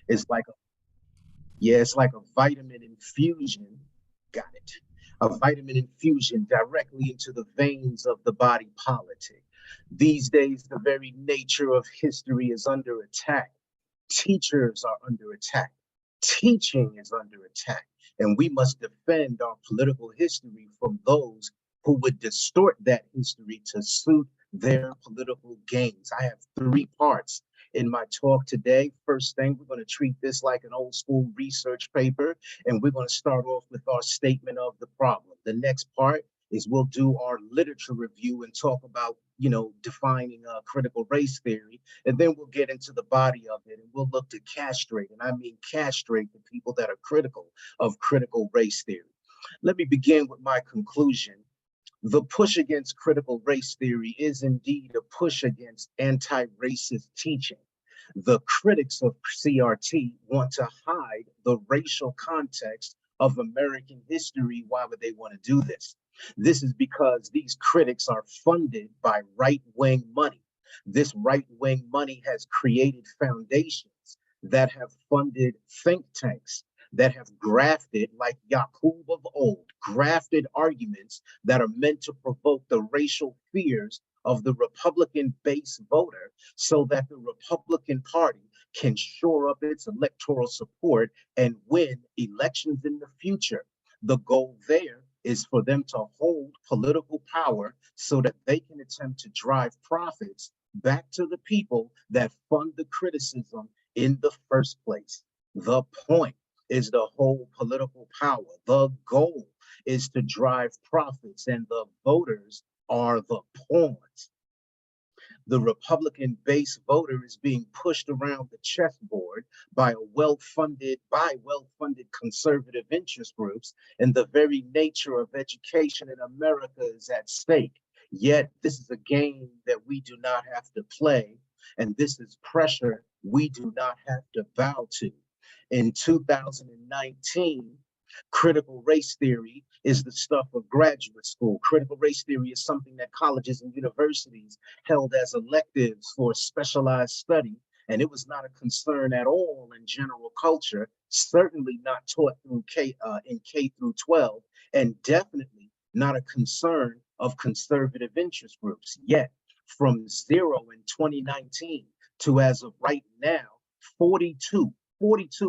It's like yeah, it's like a vitamin infusion. Got it. A vitamin infusion directly into the veins of the body politic. These days, the very nature of history is under attack. Teachers are under attack. Teaching is under attack. And we must defend our political history from those who would distort that history to suit their political gains. I have three parts in my talk today. First thing, we're going to treat this like an old school research paper, and we're going to start off with our statement of the problem. The next part is we'll do our literature review and talk about, defining critical race theory, and then we'll get into the body of it, and we'll look to castrate, and I mean castrate the people that are critical of critical race theory. Let me begin with my conclusion. The push against critical race theory is indeed a push against anti-racist teaching. The critics of CRT want to hide the racial context of American history. Why would they want to do this? This is because these critics are funded by right-wing money. This right-wing money has created foundations that have funded think tanks, that have grafted, like Yakub of old, grafted arguments that are meant to provoke the racial fears of the Republican base voter so that the Republican Party can shore up its electoral support and win elections in the future. The goal there is for them to hold political power so that they can attempt to drive profits back to the people that fund the criticism in the first place. The point is to hold political power. The goal is to drive profits, and the voters are the pawns. The Republican base voter is being pushed around the chessboard by well-funded conservative interest groups, and the very nature of education in America is at stake. Yet this is a game that we do not have to play, and this is pressure we do not have to bow to. In 2019, critical race theory is the stuff of graduate school. Critical race theory is something that colleges and universities held as electives for specialized study, and it was not a concern at all in general culture, certainly not taught through in K through 12, and definitely not a concern of conservative interest groups. Yet, from zero in 2019 to as of right now, 42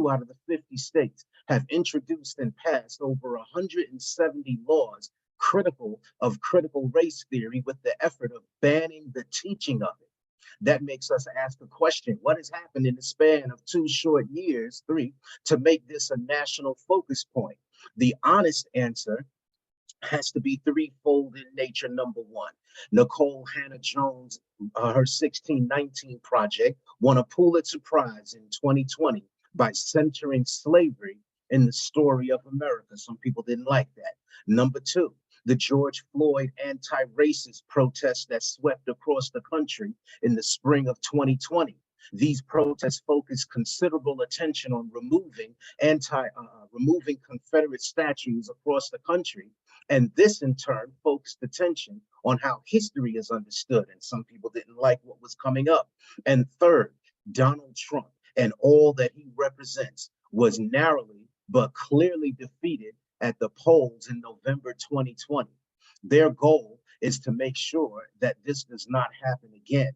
out of the 50 states have introduced and passed over 170 laws critical of critical race theory with the effort of banning the teaching of it. That makes us ask the question, what has happened in the span of 2 short years, 3, to make this a national focus point? The honest answer has to be threefold in nature. Number one, Nicole Hannah Jones, her 1619 project won a Pulitzer Prize in 2020 by centering slavery in the story of America. Some people didn't like that. Number two, the George Floyd anti-racist protests that swept across the country in the spring of 2020. These protests focused considerable attention on removing Confederate statues across the country, and this in turn focused attention on how history is understood, and some people didn't like what was coming up. And third, Donald Trump and all that he represents was narrowly but clearly defeated at the polls in November 2020. Their goal is to make sure that this does not happen again.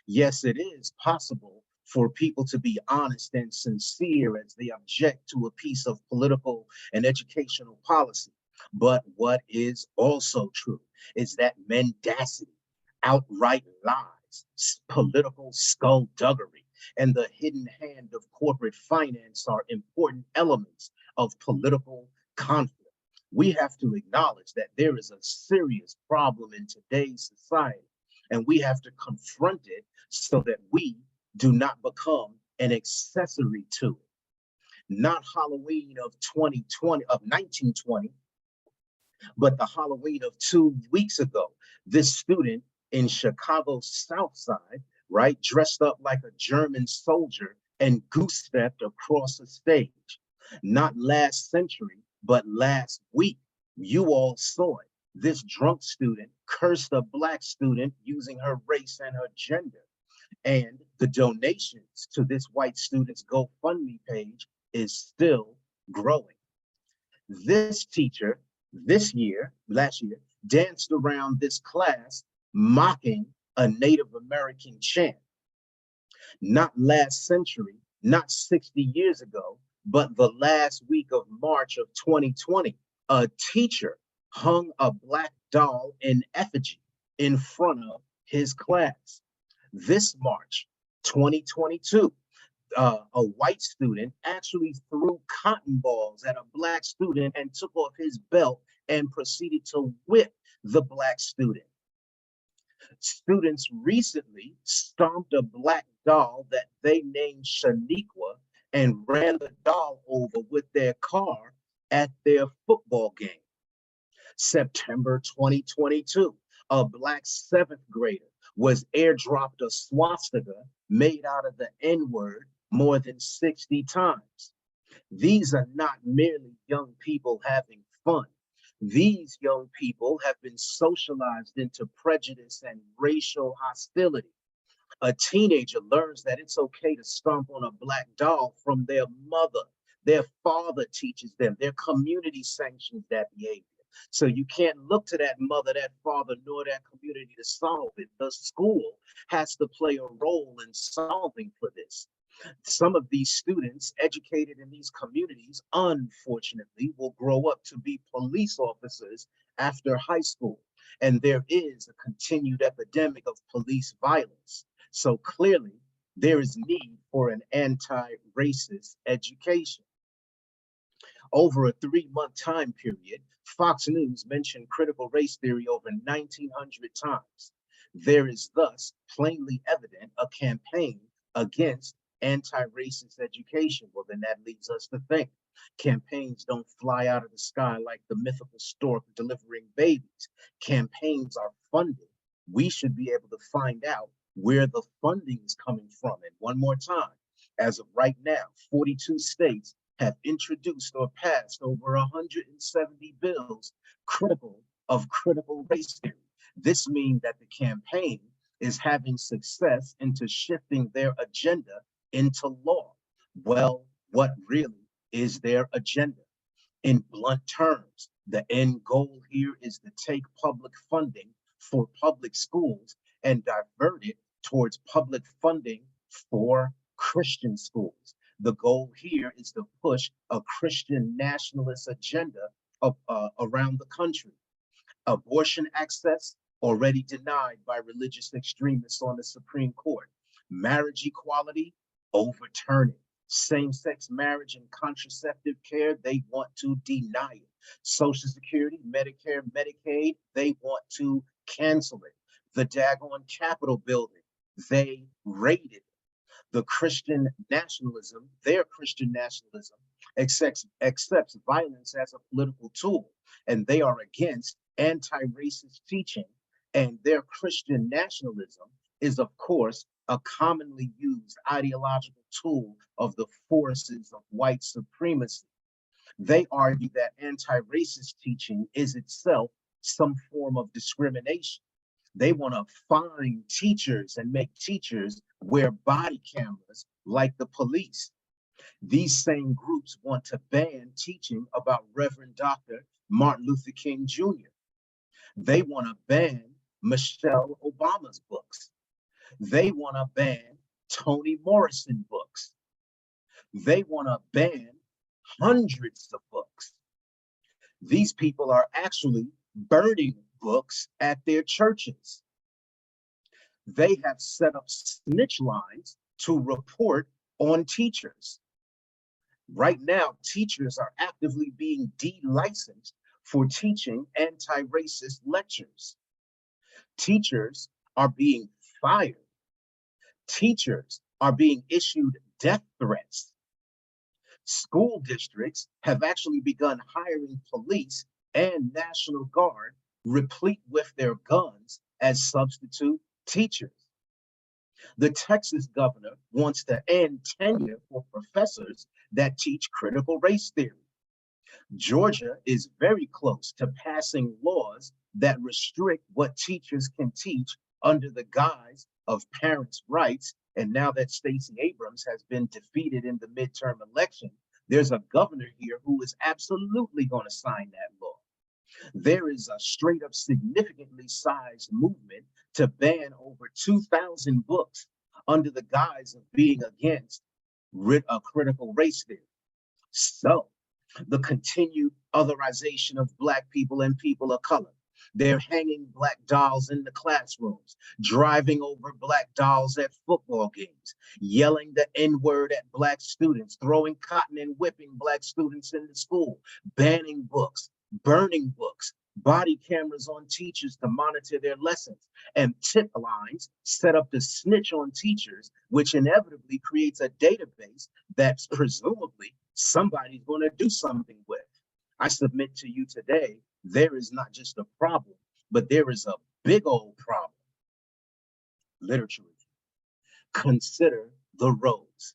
Yes, it is possible for people to be honest and sincere as they object to a piece of political and educational policy. But what is also true is that mendacity, outright lies, political skullduggery, and the hidden hand of corporate finance are important elements of political conflict. We have to acknowledge that there is a serious problem in today's society, and we have to confront it so that we do not become an accessory to it. Not Halloween of 2020, of 1920, but the Halloween of 2 weeks ago. This student in Chicago's South Side, right, dressed up like a German soldier and goose stepped across a stage. Not last century, but last week, you all saw it. This drunk student cursed a Black student using her race and her gender. And the donations to this white student's GoFundMe page is still growing. This teacher, last year, danced around this class mocking a Native American chant. Not last century, not 60 years ago, but the last week of March of 2020, a teacher hung a black doll in effigy in front of his class. This March 2022, a white student actually threw cotton balls at a black student and took off his belt and proceeded to whip the black student. Students recently stomped a black doll that they named Shaniqua and ran the doll over with their car at their football game. September 2022, a black seventh grader was airdropped a swastika made out of the N-word more than 60 times. These are not merely young people having fun. These young people have been socialized into prejudice and racial hostility. A teenager learns that it's okay to stomp on a black doll from their mother. Their father teaches them. Their community sanctions that behavior. So you can't look to that mother, that father, nor that community to solve it. The school has to play a role in solving for this. Some of these students educated in these communities, unfortunately, will grow up to be police officers after high school. And there is a continued epidemic of police violence. So clearly, there is need for an anti-racist education. Over a 3-month time period, Fox News mentioned critical race theory over 1,900 times. There is thus plainly evident a campaign against anti-racist education. Well, then that leads us to think campaigns don't fly out of the sky like the mythical stork delivering babies. Campaigns are funded. We should be able to find out where the funding is coming from. And one more time, as of right now, 42 states have introduced or passed over 170 bills critical of critical race theory. This means that the campaign is having success into shifting their agenda into law. Well, what really is their agenda? In blunt terms, the end goal here is to take public funding for public schools and divert it towards public funding for Christian schools. The goal here is to push a Christian nationalist agenda around the country. Abortion access already denied by religious extremists on the Supreme Court. Marriage equality, overturn it. Same-sex marriage and contraceptive care, they want to deny it. Social Security, Medicare, Medicaid, they want to cancel it. The daggone Capitol building, they raided it. The Christian nationalism, their Christian nationalism, accepts violence as a political tool, and they are against anti-racist teaching, and their Christian nationalism is, of course, a commonly used ideological tool of the forces of white supremacy. They argue that anti-racist teaching is itself some form of discrimination. They want to fine teachers and make teachers wear body cameras like the police. These same groups want to ban teaching about Reverend Dr. Martin Luther King Jr. They want to ban Michelle Obama's books. They want to ban Toni Morrison books. They want to ban hundreds of books. These people are actually burning books at their churches. They have set up snitch lines to report on teachers. Right now, teachers are actively being de-licensed for teaching anti-racist lectures. Teachers are being fired. Teachers are being issued death threats. School districts have actually begun hiring police and National Guard replete with their guns as substitute teachers. The Texas governor wants to end tenure for professors that teach critical race theory. Georgia is very close to passing laws that restrict what teachers can teach under the guise of parents' rights. And now that Stacey Abrams has been defeated in the midterm election, there's a governor here who is absolutely going to sign that law. There is a straight up significantly sized movement to ban over 2,000 books under the guise of being against a critical race theory. So the continued otherization of Black people and people of color. They're hanging Black dolls in the classrooms, driving over Black dolls at football games, yelling the N-word at Black students, throwing cotton and whipping Black students in the school, banning books, burning books, body cameras on teachers to monitor their lessons, and tip lines set up to snitch on teachers, which inevitably creates a database that's presumably somebody's going to do something with. I submit to you today, there is not just a problem, but there is a big old problem. Literature review. Consider the rose.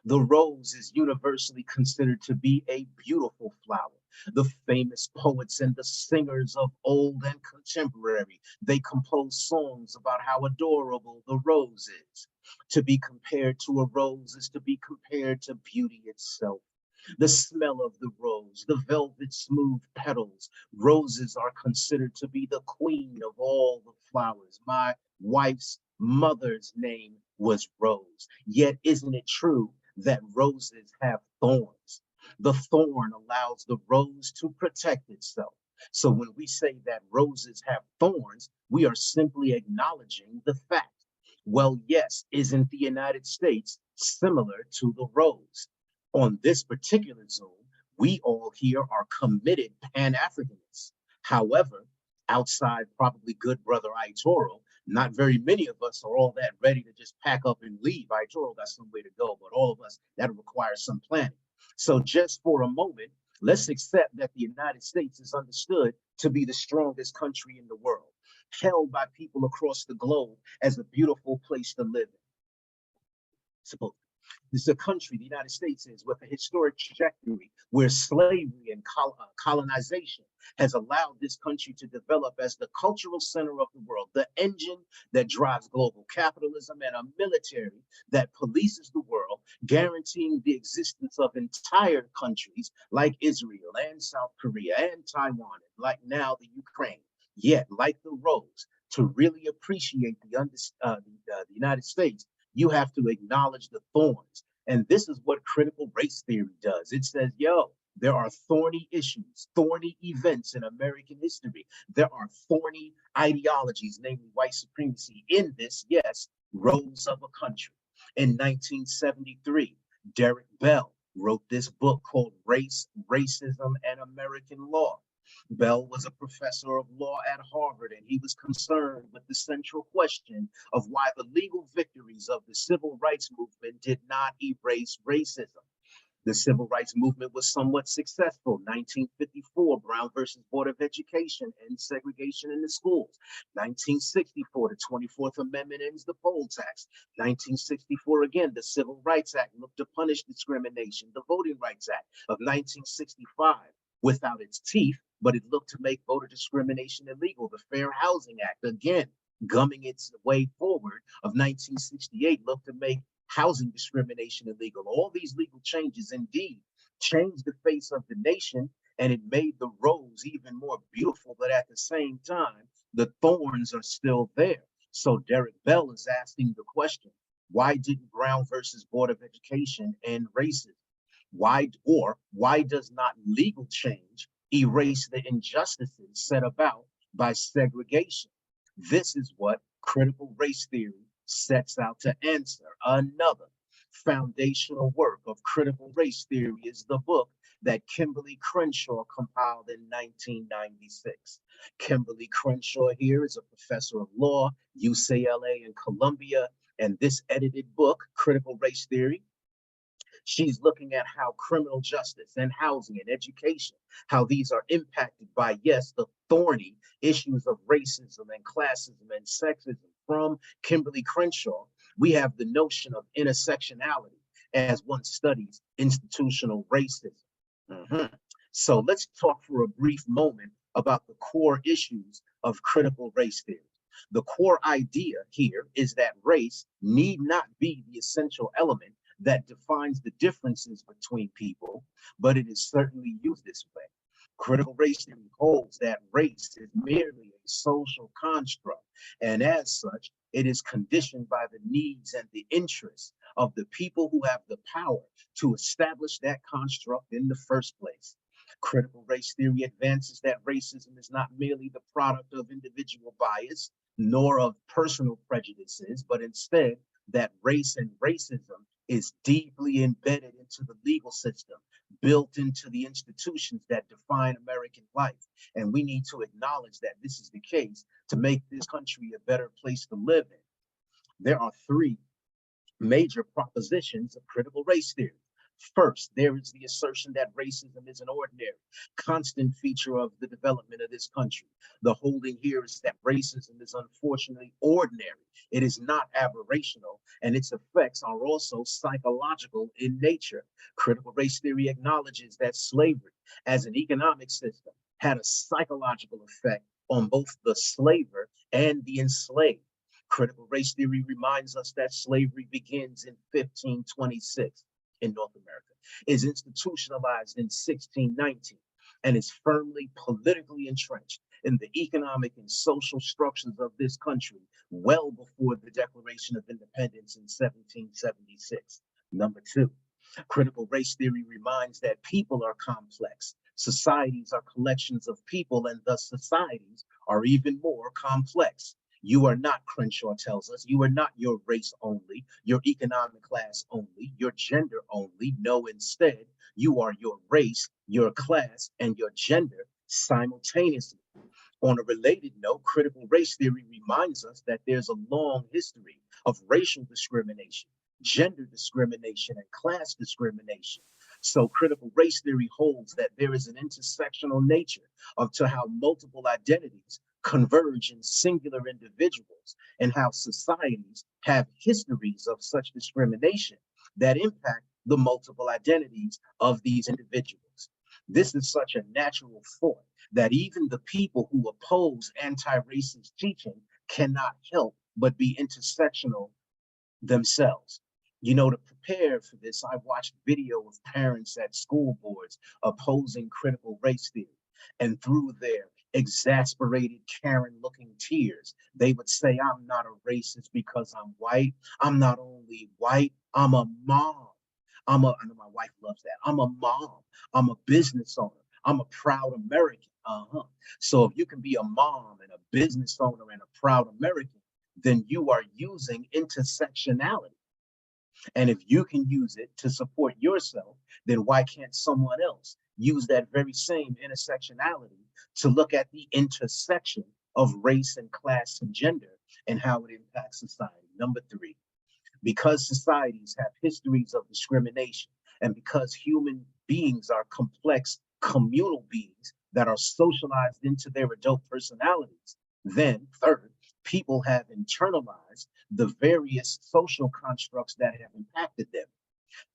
The rose is universally considered to be a beautiful flower. The famous poets and the singers of old and contemporary, they compose songs about how adorable the rose is. To be compared to a rose is to be compared to beauty itself. The smell of the rose, the velvet smooth petals. Roses are considered to be the queen of all the flowers. My wife's mother's name was Rose. Yet isn't it true that roses have thorns? The thorn allows the rose to protect itself. So when we say that roses have thorns, we are simply acknowledging the fact. Well, yes, isn't the United States similar to the rose? On this particular Zoom, we all here are committed Pan-Africanists. However, outside probably good brother Aitoro, not very many of us are all that ready to just pack up and leave. Aitoro got somewhere to go, but all of us, that requires some planning. So just for a moment, let's accept that the United States is understood to be the strongest country in the world, held by people across the globe as a beautiful place to live in. Supposedly. This is a country, the United States is, with a historic trajectory where slavery and colonization has allowed this country to develop as the cultural center of the world, the engine that drives global capitalism, and a military that polices the world, guaranteeing the existence of entire countries like Israel and South Korea and Taiwan, and like now the Ukraine. Yet, like the rose, to really appreciate the United States, you have to acknowledge the thorns. And this is what critical race theory does. It says, yo, there are thorny issues, thorny events in American history. There are thorny ideologies, namely white supremacy, in this, yes, rose of a country. In 1973, Derek Bell wrote this book called Race, Racism, and American Law. Bell was a professor of law at Harvard, and he was concerned with the central question of why the legal victories of the civil rights movement did not erase racism. The civil rights movement was somewhat successful. 1954, Brown versus Board of Education ends segregation in the schools. 1964, the 24th Amendment ends the poll tax. 1964, again, the Civil Rights Act looked to punish discrimination. The Voting Rights Act of 1965, without its teeth, but it looked to make voter discrimination illegal. The Fair Housing Act, again, gumming its way forward, of 1968, looked to make housing discrimination illegal. All these legal changes indeed changed the face of the nation, and it made the rose even more beautiful, but at the same time, the thorns are still there. So Derek Bell is asking the question, why didn't Brown versus Board of Education end racism? Why does not legal change erase the injustices set about by segregation? This is what critical race theory sets out to answer. Another foundational work of critical race theory is the book that Kimberly Crenshaw compiled in 1996. Kimberly Crenshaw here is a professor of law, UCLA and Columbia, and this edited book, Critical Race Theory, she's looking at how criminal justice and housing and education, how these are impacted by, yes, the thorny issues of racism and classism and sexism. From Kimberly Crenshaw, we have the notion of intersectionality as one studies institutional racism. So let's talk for a brief moment about the core issues of critical race theory. The core idea here is that race need not be the essential element that defines the differences between people, but it is certainly used this way. Critical race theory holds that race is merely a social construct, and as such, it is conditioned by the needs and the interests of the people who have the power to establish that construct in the first place. Critical race theory advances that racism is not merely the product of individual bias, nor of personal prejudices, but instead that race and racism is deeply embedded into the legal system, built into the institutions that define American life. And we need to acknowledge that this is the case to make this country a better place to live in. There are three major propositions of critical race theory. First, there is the assertion that racism is an ordinary, constant feature of the development of this country. The holding here is that racism is unfortunately ordinary. It is not aberrational, and its effects are also psychological in nature. Critical race theory acknowledges that slavery as an economic system had a psychological effect on both the slaver and the enslaved. Critical race theory reminds us that slavery begins in 1526 in North America, is institutionalized in 1619, and is firmly politically entrenched in the economic and social structures of this country well before the Declaration of Independence in 1776. Number two, critical race theory reminds that people are complex. Societies are collections of people, and thus societies are even more complex. You are not, Crenshaw tells us, you are not your race only, your economic class only, your gender only. No, instead, you are your race, your class, and your gender simultaneously. On a related note, critical race theory reminds us that there's a long history of racial discrimination, gender discrimination, and class discrimination. So critical race theory holds that there is an intersectional nature of to how multiple identities converge in singular individuals, and how societies have histories of such discrimination that impact the multiple identities of these individuals. This is such a natural thought that even the people who oppose anti-racist teaching cannot help but be intersectional themselves. You know, to prepare for this, I watched video of parents at school boards opposing critical race theory, and through their exasperated Karen looking tears, they would say, I'm not a racist because I'm white. I'm not only white, I'm a mom. I know my wife loves that. I'm a mom. I'm a business owner. I'm a proud American. So if you can be a mom and a business owner and a proud American, then you are using intersectionality. And if you can use it to support yourself, then why can't someone else use that very same intersectionality to look at the intersection of race and class and gender and how it impacts society? Number three, because societies have histories of discrimination, and because human beings are complex communal beings that are socialized into their adult personalities, then third, people have internalized the various social constructs that have impacted them.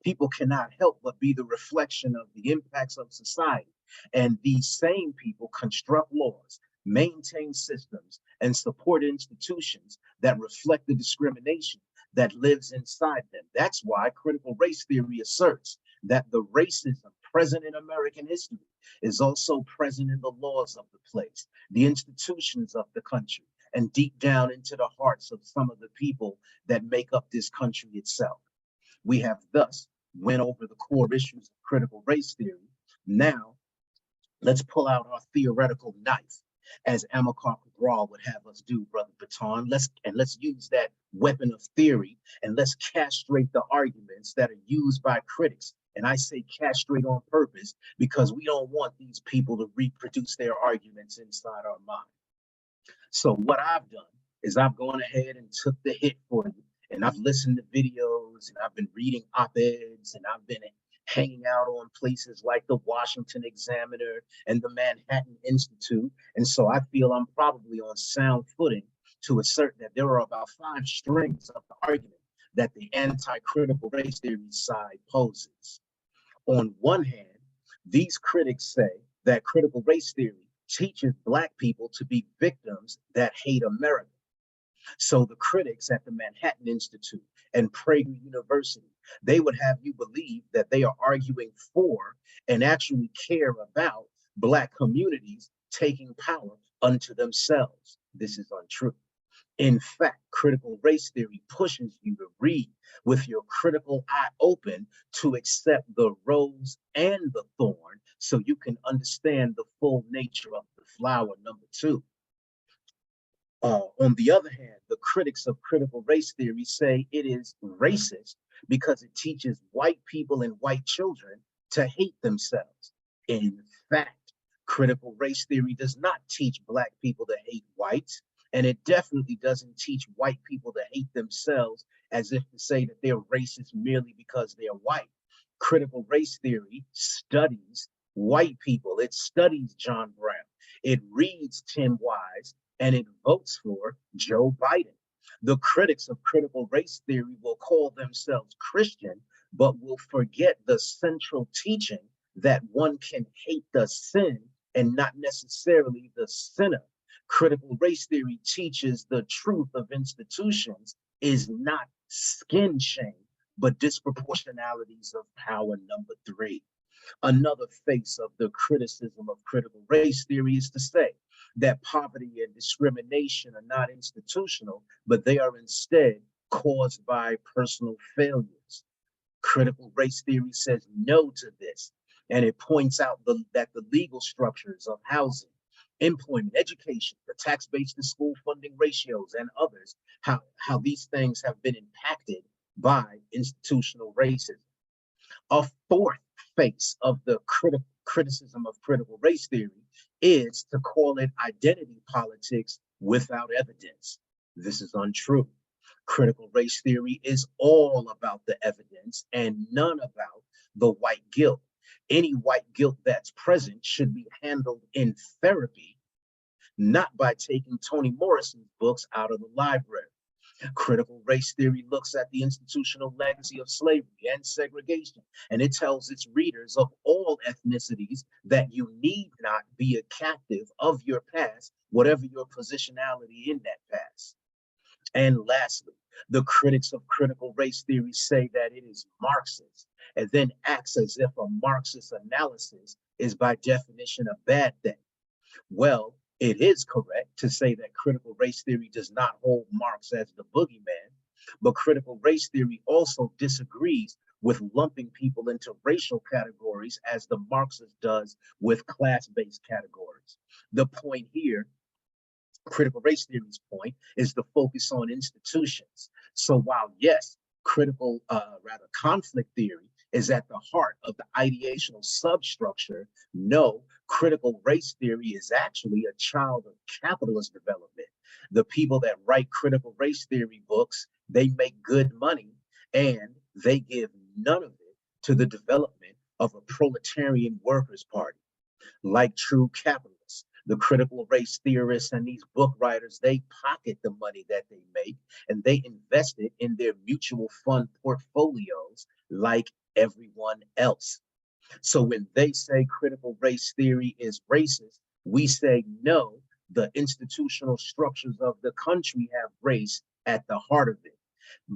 People cannot help but be the reflection of the impacts of society. And these same people construct laws, maintain systems, and support institutions that reflect the discrimination that lives inside them. That's why critical race theory asserts that the racism present in American history is also present in the laws of the place, the institutions of the country, and deep down into the hearts of some of the people that make up this country itself. We have thus went over the core issues of critical race theory. Now, let's pull out our theoretical knife, as Amilcar Cabral would have us do, Brother Baton. Let's use that weapon of theory, and let's castrate the arguments that are used by critics. And I say castrate on purpose because we don't want these people to reproduce their arguments inside our mind. So what I've done is I've gone ahead and took the hit for you, and I've listened to videos, and I've been reading op-eds, and I've been hanging out on places like the Washington Examiner and the Manhattan Institute. And so I feel I'm probably on sound footing to assert that there are about 5 strings of the argument that the anti-critical race theory side poses. On one hand, these critics say that critical race theory teaches Black people to be victims that hate America. So the critics at the Manhattan Institute and Prager University, they would have you believe that they are arguing for and actually care about Black communities taking power unto themselves. This is untrue. In fact, critical race theory pushes you to read with your critical eye open to accept the rose and the thorn so you can understand the full nature of the flower. Number two. On the other hand, the critics of critical race theory say it is racist because it teaches white people and white children to hate themselves. In fact, critical race theory does not teach Black people to hate whites, and it definitely doesn't teach white people to hate themselves as if to say that they're racist merely because they're white. Critical race theory studies white people. It studies John Brown. It reads Tim Wise and it votes for Joe Biden. The critics of critical race theory will call themselves Christian, but will forget the central teaching that one can hate the sin and not necessarily the sinner. Critical race theory teaches the truth of institutions is not skin shame, but disproportionalities of power. Number three. Another face of the criticism of critical race theory is to say that poverty and discrimination are not institutional, but they are instead caused by personal failures. Critical race theory says no to this, and it points out that the legal structures of housing, employment, education, the tax-based and school funding ratios, and others, how these things have been impacted by institutional racism. A fourth face of the criticism of critical race theory is to call it identity politics without evidence. This is untrue. Critical race theory is all about the evidence and none about the white guilt. Any white guilt that's present should be handled in therapy, not by taking Toni Morrison's books out of the library. Critical race theory looks at the institutional legacy of slavery and segregation, and it tells its readers of all ethnicities that you need not be a captive of your past, whatever your positionality in that past. And lastly, the critics of critical race theory say that it is Marxist, and then acts as if a Marxist analysis is by definition a bad thing. Well, it is correct to say that critical race theory does not hold Marx as the boogeyman, but critical race theory also disagrees with lumping people into racial categories as the Marxist does with class-based categories. The point here, critical race theory's point, is the focus on institutions. So while yes, conflict theory is at the heart of the ideational substructure, no, critical race theory is actually a child of capitalist development. The people that write critical race theory books, they make good money and they give none of it to the development of a proletarian workers' party. Like true capitalists, the critical race theorists and these book writers, they pocket the money that they make and they invest it in their mutual fund portfolios like everyone else. So when they say critical race theory is racist, we say no, the institutional structures of the country have race at the heart of it.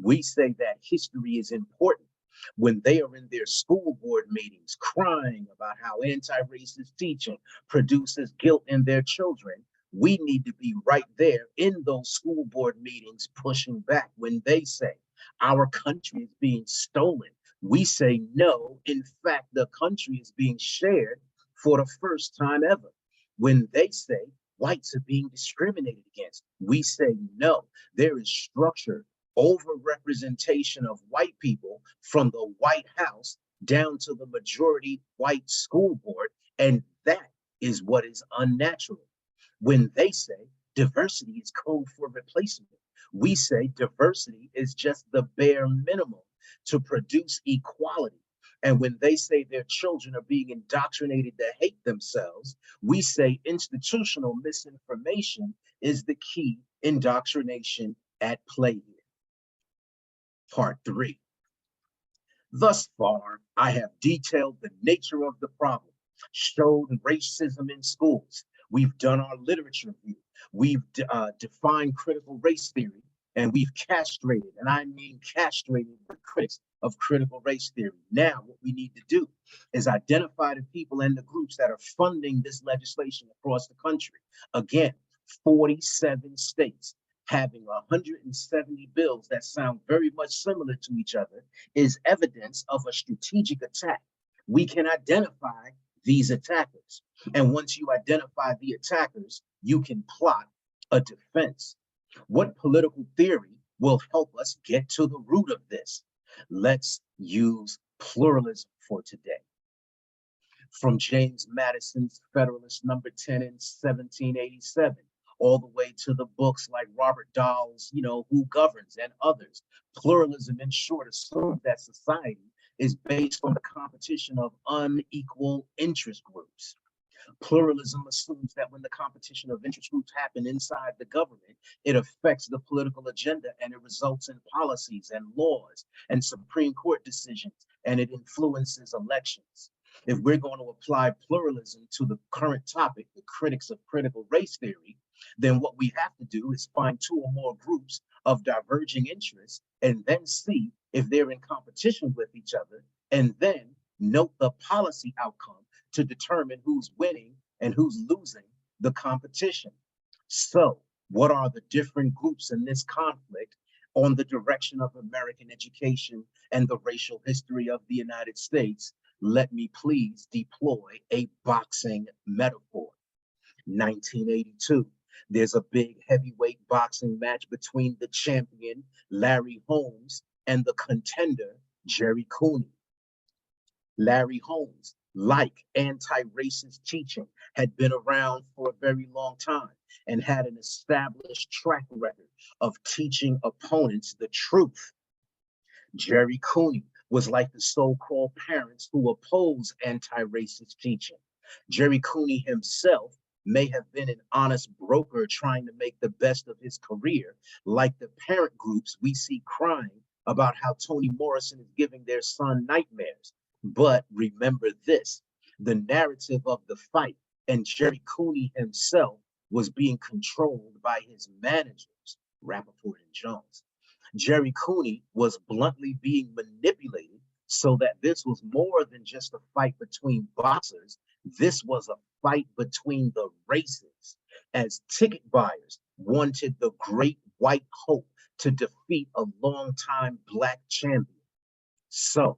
We say that history is important. When they are in their school board meetings crying about how anti-racist teaching produces guilt in their children, we need to be right there in those school board meetings pushing back. When they say our country is being stolen, we say no, in fact, the country is being shared for the first time ever. When they say whites are being discriminated against, we say no, there is structured overrepresentation of white people from the White House down to the majority white school board, and that is what is unnatural. When they say diversity is code for replacement, we say diversity is just the bare minimum to produce equality. And when they say their children are being indoctrinated to hate themselves, we say institutional misinformation is the key indoctrination at play here. Part 3. Thus far, I have detailed the nature of the problem, showed racism in schools, We've done our literature review. We've defined critical race theory, and we've castrated, and I mean castrated, the critics of critical race theory. Now, what we need to do is identify the people and the groups that are funding this legislation across the country. Again, 47 states having 170 bills that sound very much similar to each other is evidence of a strategic attack. We can identify these attackers. And once you identify the attackers, you can plot a defense. What political theory will help us get to the root of this? Let's use pluralism for today. From James Madison's Federalist Number 10 in 1787, all the way to the books like Robert Dahl's, Who Governs and others. Pluralism, in short, assumes that society is based on the competition of unequal interest groups. Pluralism assumes that when the competition of interest groups happen inside the government, it affects the political agenda and it results in policies and laws and Supreme Court decisions, and it influences elections. If we're going to apply pluralism to the current topic, the critics of critical race theory, then what we have to do is find two or more groups of diverging interests and then see if they're in competition with each other, and then note the policy outcome to determine who's winning and who's losing the competition. So, what are the different groups in this conflict on the direction of American education and the racial history of the United States? Let me please deploy a boxing metaphor. 1982, there's a big heavyweight boxing match between the champion, Larry Holmes, and the contender, Jerry Cooney. Larry Holmes, like anti-racist teaching, had been around for a very long time and had an established track record of teaching opponents the truth. Jerry Cooney was like the so-called parents who oppose anti-racist teaching. Jerry Cooney himself may have been an honest broker trying to make the best of his career, like the parent groups we see crying about how Toni Morrison is giving their son nightmares. But remember this, the narrative of the fight and Jerry Cooney himself was being controlled by his managers, Rappaport and Jones. Jerry Cooney was bluntly being manipulated so that this was more than just a fight between boxers. This was a fight between the races, as ticket buyers wanted the great white hope to defeat a longtime Black champion. So,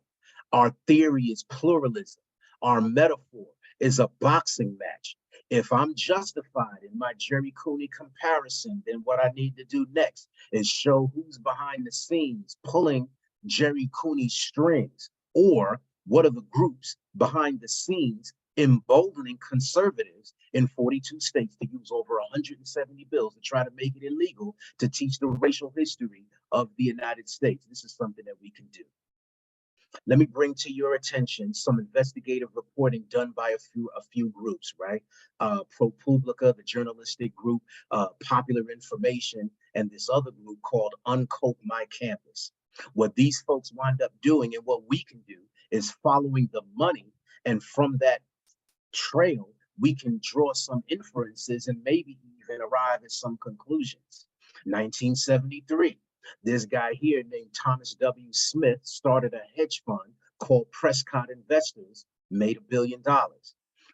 our theory is pluralism. Our metaphor is a boxing match. If I'm justified in my Jerry Cooney comparison, then what I need to do next is show who's behind the scenes pulling Jerry Cooney's strings, or what are the groups behind the scenes emboldening conservatives in 42 states to use over 170 bills to try to make it illegal to teach the racial history of the United States. This is something that we can do. Let me bring to your attention some investigative reporting done by a few groups, right? ProPublica, the journalistic group, Popular Information, and this other group called Uncope My Campus. What these folks wind up doing and what we can do is following the money, and from that trail, we can draw some inferences and maybe even arrive at some conclusions. 1973. This guy here named Thomas W. Smith started a hedge fund called Prescott Investors, made $1 billion.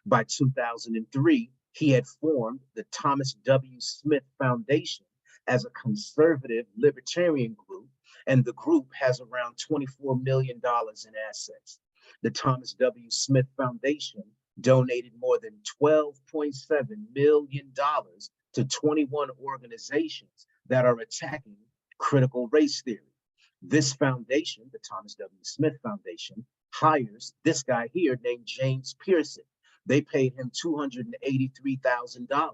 By 2003, he had formed the Thomas W. Smith Foundation as a conservative libertarian group, and the group has around $24 million in assets. The Thomas W. Smith Foundation donated more than $12.7 million to 21 organizations that are attacking critical race theory. This foundation, the Thomas W. Smith Foundation, hires this guy here named James Pearson. They paid him $283,000.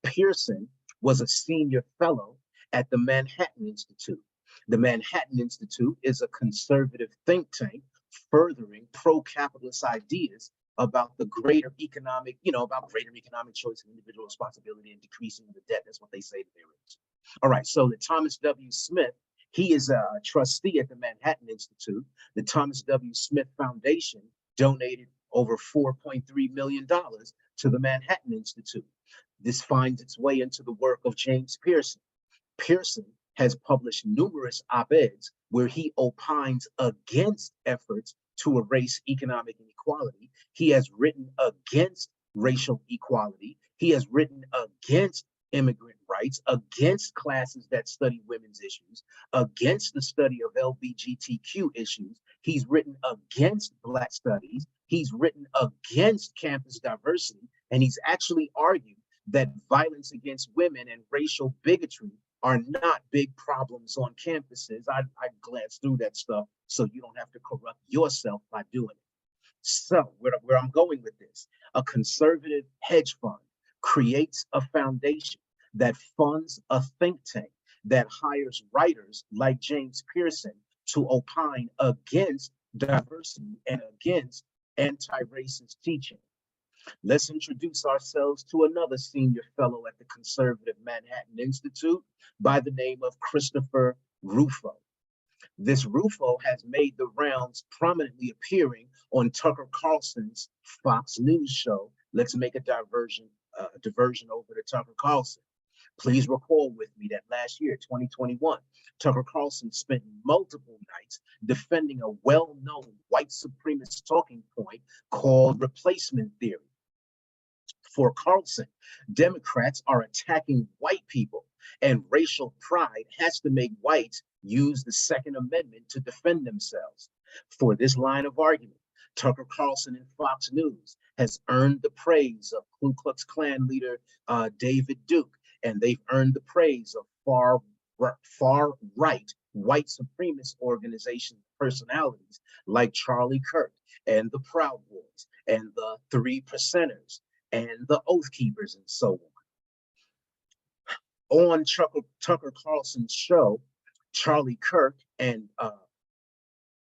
Pearson was a senior fellow at the Manhattan Institute. The Manhattan Institute is a conservative think tank furthering pro-capitalist ideas about the greater economic, about greater economic choice and individual responsibility and decreasing the debt. That's what they say that they're into. All right, so the Thomas W. Smith, he is a trustee at the Manhattan Institute. The Thomas W. Smith Foundation donated over $4.3 million to the Manhattan Institute. This finds its way into the work of James Pearson. Pearson has published numerous op-eds where he opines against efforts to erase economic inequality. He has written against racial equality. He has written against immigrant rights, against classes that study women's issues, against the study of LGBTQ issues. He's written against Black studies. He's written against campus diversity. And he's actually argued that violence against women and racial bigotry are not big problems on campuses. I glanced through that stuff so you don't have to corrupt yourself by doing it. So where I'm going with this, a conservative hedge fund creates a foundation that funds a think tank that hires writers like James Pearson to opine against diversity and against anti-racist teaching. Let's introduce ourselves to another senior fellow at the conservative Manhattan Institute by the name of Christopher Rufo. This Rufo has made the rounds, prominently appearing on Tucker Carlson's Fox News show. Let's make a diversion over to Tucker Carlson. Please recall with me that last year, 2021, Tucker Carlson spent multiple nights defending a well-known white supremacist talking point called replacement theory. For Carlson, Democrats are attacking white people, and racial pride has to make whites use the Second Amendment to defend themselves. For this line of argument, Tucker Carlson and Fox News has earned the praise of Ku Klux Klan leader David Duke, and they've earned the praise of far-right white supremacist organization personalities like Charlie Kirk and the Proud Boys and the Three Percenters and the Oath Keepers and so on. On Tucker Carlson's show, Charlie Kirk and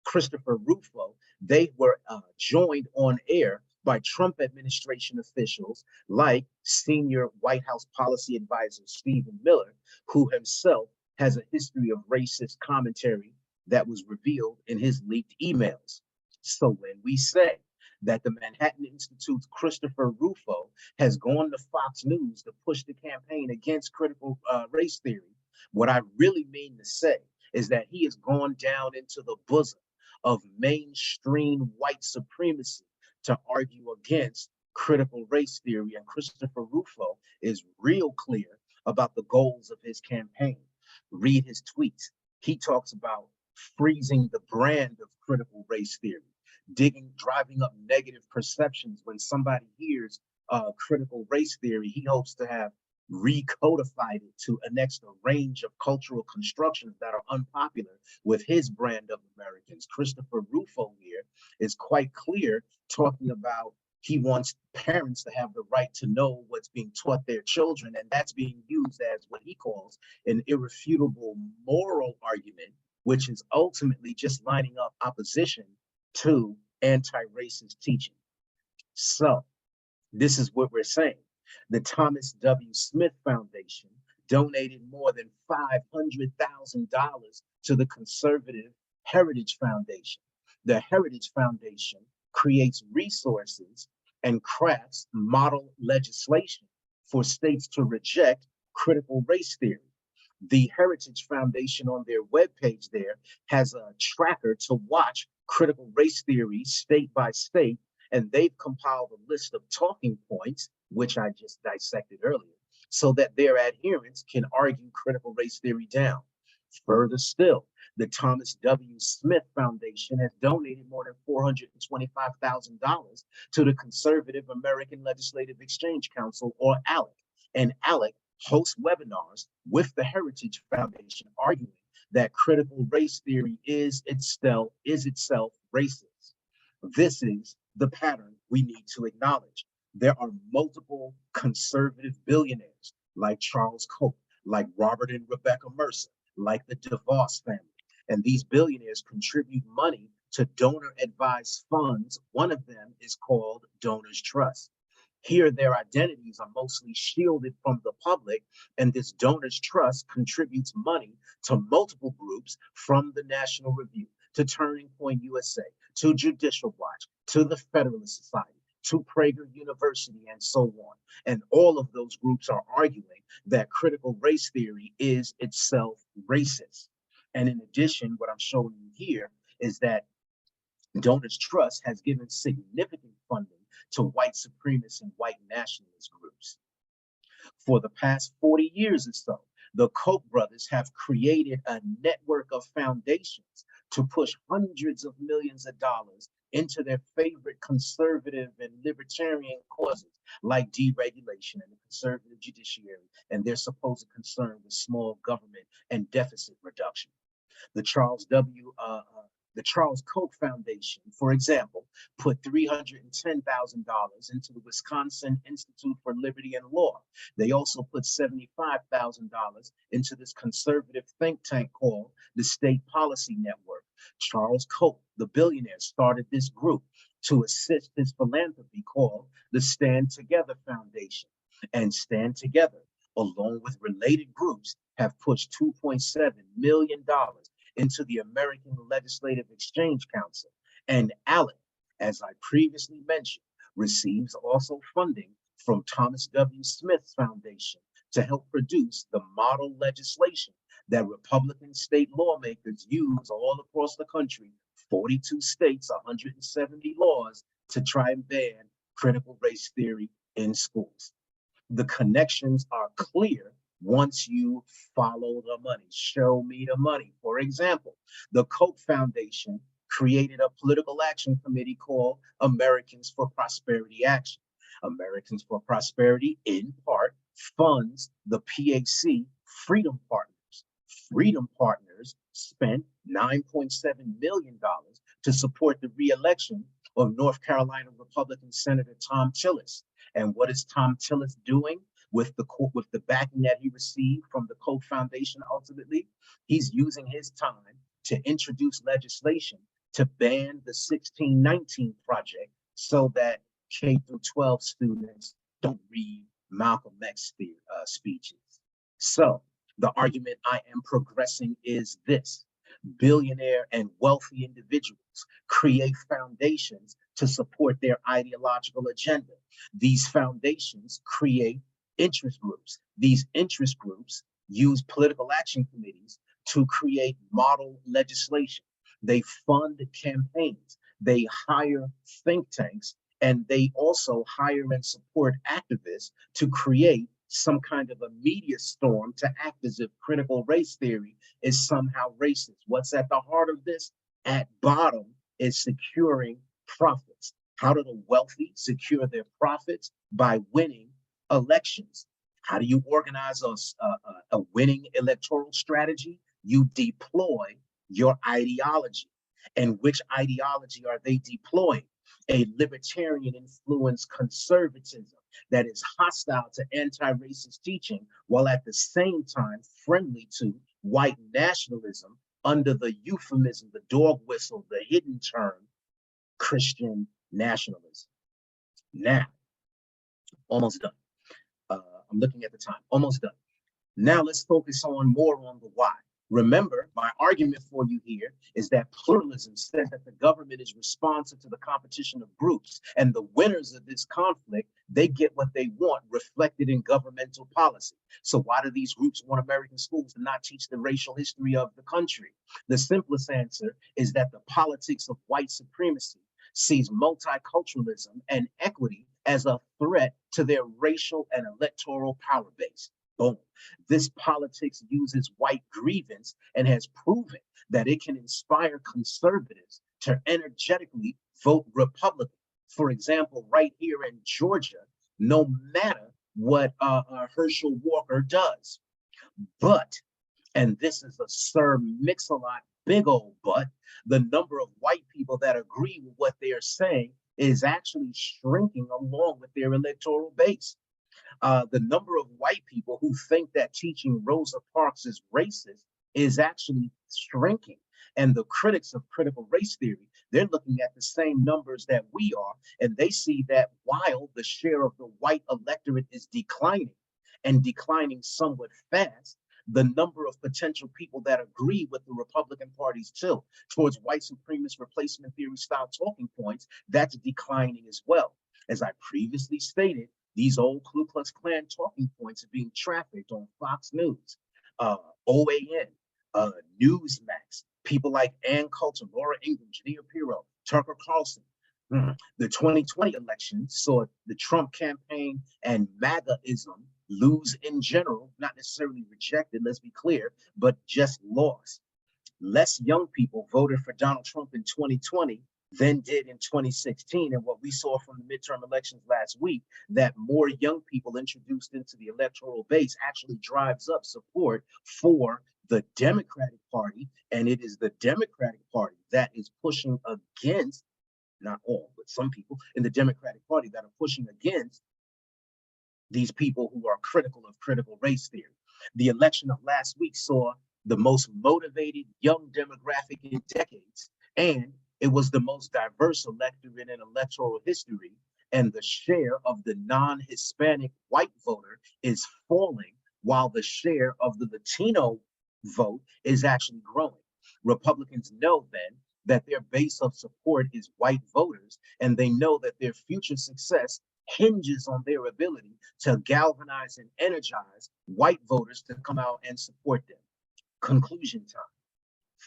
Christopher Rufo, they were joined on air by Trump administration officials like senior White House policy advisor Stephen Miller, who himself has a history of racist commentary that was revealed in his leaked emails. So when we say that the Manhattan Institute's Christopher Rufo has gone to Fox News to push the campaign against critical race theory, what I really mean to say is that he has gone down into the bosom of mainstream white supremacy to argue against critical race theory. And Christopher Rufo is real clear about the goals of his campaign. Read his tweets. He talks about freezing the brand of critical race theory, driving up negative perceptions. When somebody hears critical race theory, he hopes to have recodified it to annex a range of cultural constructions that are unpopular with his brand of Americans. Christopher Rufo here is quite clear, talking about he wants parents to have the right to know what's being taught their children, and that's being used as what he calls an irrefutable moral argument, which is ultimately just lining up opposition to anti-racist teaching. So this is what we're saying. The Thomas W. Smith Foundation donated more than $500,000 to the conservative Heritage Foundation. The Heritage Foundation creates resources and crafts model legislation for states to reject critical race theory. The Heritage Foundation on their webpage there has a tracker to watch critical race theory state by state, and they've compiled a list of talking points, which I just dissected earlier, so that their adherents can argue critical race theory down. Further still, the Thomas W. Smith Foundation has donated more than $425,000 to the Conservative American Legislative Exchange Council, or ALEC. And ALEC hosts webinars with the Heritage Foundation, arguing that critical race theory is itself racist. This is the pattern we need to acknowledge. There are multiple conservative billionaires like Charles Koch, like Robert and Rebecca Mercer, like the DeVos family. And these billionaires contribute money to donor advised funds. One of them is called Donors Trust. Here, their identities are mostly shielded from the public, and this Donors Trust contributes money to multiple groups, from the National Review to Turning Point USA to Judicial Watch, to the Federalist Society, to Prager University, and so on. And all of those groups are arguing that critical race theory is itself racist. And in addition, what I'm showing you here is that Donors Trust has given significant funding to white supremacist and white nationalist groups. For the past 40 years or so, the Koch brothers have created a network of foundations to push hundreds of millions of dollars into their favorite conservative and libertarian causes like deregulation and the conservative judiciary and their supposed concern with small government and deficit reduction. The Charles Koch Foundation, for example, put $310,000 into the Wisconsin Institute for Liberty and Law. They also put $75,000 into this conservative think tank called the State Policy Network. Charles Koch, the billionaire, started this group to assist his philanthropy called the Stand Together Foundation. And Stand Together, along with related groups, have pushed $2.7 million into the American Legislative Exchange Council. And ALEC, as I previously mentioned, receives also funding from Thomas W. Smith's Foundation to help produce the model legislation that Republican state lawmakers use all across the country, 42 states, 170 laws, to try and ban critical race theory in schools. The connections are clear once you follow the money. Show me the money. For example, the Koch Foundation created a political action committee called Americans for Prosperity Action. Americans for Prosperity, in part, funds the PAC Freedom Partners. Freedom Partners spent $9.7 million to support the re-election of North Carolina Republican Senator Thom Tillis. And what is Thom Tillis doing with the backing that he received from the Koch Foundation? Ultimately, he's using his time to introduce legislation to ban the 1619 Project so that K through 12 students don't read Malcolm X speeches. So the argument I am progressing is this: billionaire and wealthy individuals create foundations to support their ideological agenda. These foundations create interest groups. These interest groups use political action committees to create model legislation. They fund campaigns, they hire think tanks, and they also hire and support activists to create some kind of a media storm to act as if critical race theory is somehow racist. What's at the heart of this? At bottom is securing profits. How do the wealthy secure their profits? By winning elections. How do you organize a winning electoral strategy? You deploy your ideology. And which ideology are they deploying? A libertarian influenced conservatism that is hostile to anti-racist teaching, while at the same time friendly to white nationalism under the euphemism, the dog whistle, the hidden term, Christian nationalism. Now, almost done. I'm looking at the time, almost done. Now let's focus more on the why. Remember, my argument for you here is that pluralism says that the government is responsive to the competition of groups, and the winners of this conflict, they get what they want reflected in governmental policy. So why do these groups want American schools to not teach the racial history of the country? The simplest answer is that the politics of white supremacy sees multiculturalism and equity as a threat to their racial and electoral power base. Boom. This politics uses white grievance and has proven that it can inspire conservatives to energetically vote Republican. For example, right here in Georgia, no matter what Herschel Walker does. But, and this is a Sir Mix-a-Lot big old but, the number of white people that agree with what they are saying is actually shrinking along with their electoral base. The number of white people who think that teaching Rosa Parks is racist is actually shrinking. And the critics of critical race theory, they're looking at the same numbers that we are, and they see that while the share of the white electorate is declining and declining somewhat fast, the number of potential people that agree with the Republican Party's tilt towards white supremacist replacement theory style talking points, that's declining as well. As I previously stated, these old Ku Klux Klan talking points are being trafficked on Fox News, OAN, Newsmax, people like Ann Coulter, Laura Ingraham, Janine Pirro, Tucker Carlson. The 2020 election saw the Trump campaign and MAGAism lose in general, not necessarily rejected, let's be clear, but just lost. Less young people voted for Donald Trump in 2020 than did in 2016. And what we saw from the midterm elections last week, that more young people introduced into the electoral base actually drives up support for the Democratic Party. And it is the Democratic Party that is pushing against, not all, but some people in the Democratic Party that are pushing against these people who are critical of critical race theory. The election of last week saw the most motivated young demographic in decades, and it was the most diverse electorate in electoral history, and the share of the non-Hispanic white voter is falling while the share of the Latino vote is actually growing. Republicans know then that their base of support is white voters, and they know that their future success hinges on their ability to galvanize and energize white voters to come out and support them. Conclusion time.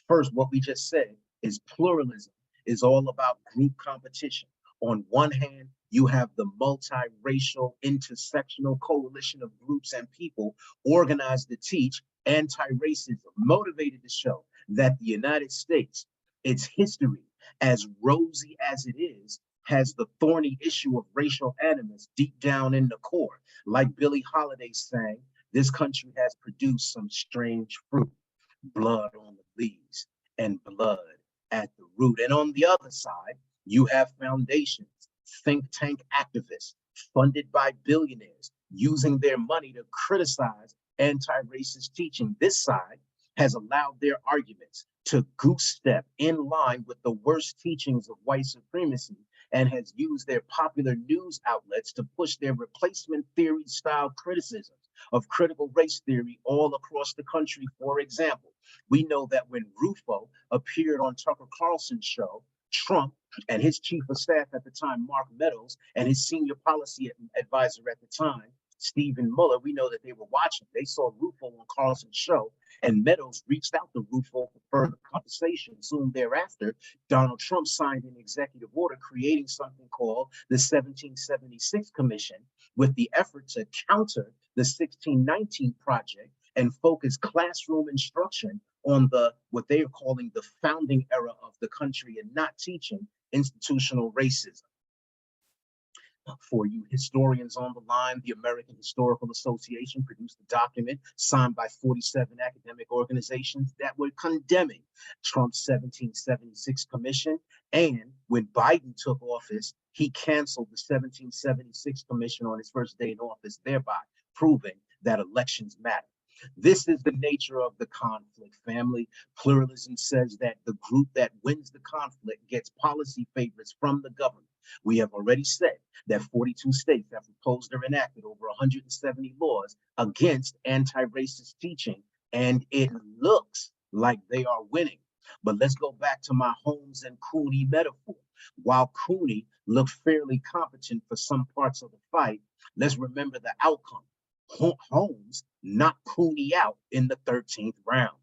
First, what we just said is pluralism is all about group competition. On one hand, you have the multiracial, intersectional coalition of groups and people organized to teach anti-racism, motivated to show that the United States, its history, as rosy as it is, has the thorny issue of racial animus deep down in the core. Like Billie Holiday sang, this country has produced some strange fruit, blood on the leaves and blood at the root. And on the other side, you have foundations, think tank activists funded by billionaires using their money to criticize anti-racist teaching. This side has allowed their arguments to goose step in line with the worst teachings of white supremacy and has used their popular news outlets to push their replacement theory style criticisms of critical race theory all across the country. For example, we know that when Rufo appeared on Tucker Carlson's show, Trump and his chief of staff at the time, Mark Meadows, and his senior policy advisor at the time, Stephen Mueller, we know that they were watching. They saw Rufo on Carlson's show, and Meadows reached out to Rufo for further conversation. Soon thereafter, Donald Trump signed an executive order creating something called the 1776 Commission with the effort to counter the 1619 Project and focus classroom instruction on what they are calling the founding era of the country and not teaching institutional racism. For you historians on the line, the American Historical Association produced a document signed by 47 academic organizations that were condemning Trump's 1776 Commission. And when Biden took office, he canceled the 1776 Commission on his first day in office, thereby proving that elections matter. This is the nature of the conflict, family. Pluralism says that the group that wins the conflict gets policy favors from the government. We have already said that 42 states have proposed or enacted over 170 laws against anti-racist teaching, and it looks like they are winning. But let's go back to my Holmes and Cooney metaphor. While Cooney looked fairly competent for some parts of the fight, let's remember the outcome. Holmes knocked Cooney out in the 13th round.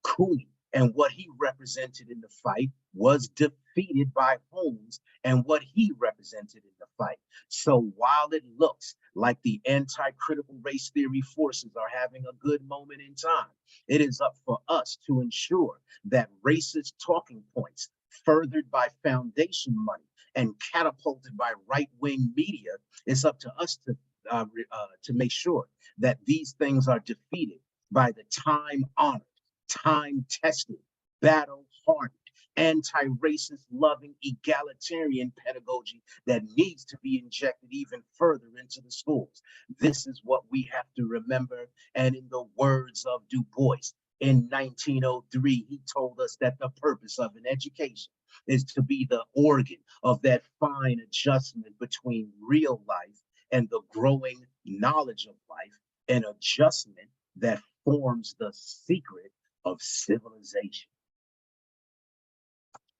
Cooney and what he represented in the fight was defeated by Holmes and what he represented in the fight. So while it looks like the anti-critical race theory forces are having a good moment in time, it is up for us to ensure that racist talking points furthered by foundation money and catapulted by right-wing media, it's up to us to make sure that these things are defeated by the time-honored, time-tested, battle-hardened, anti-racist, loving, egalitarian pedagogy that needs to be injected even further into the schools. This is what we have to remember. And in the words of Du Bois, in 1903, he told us that the purpose of an education is to be the organ of that fine adjustment between real life and the growing knowledge of life, an adjustment that forms the secret of civilization.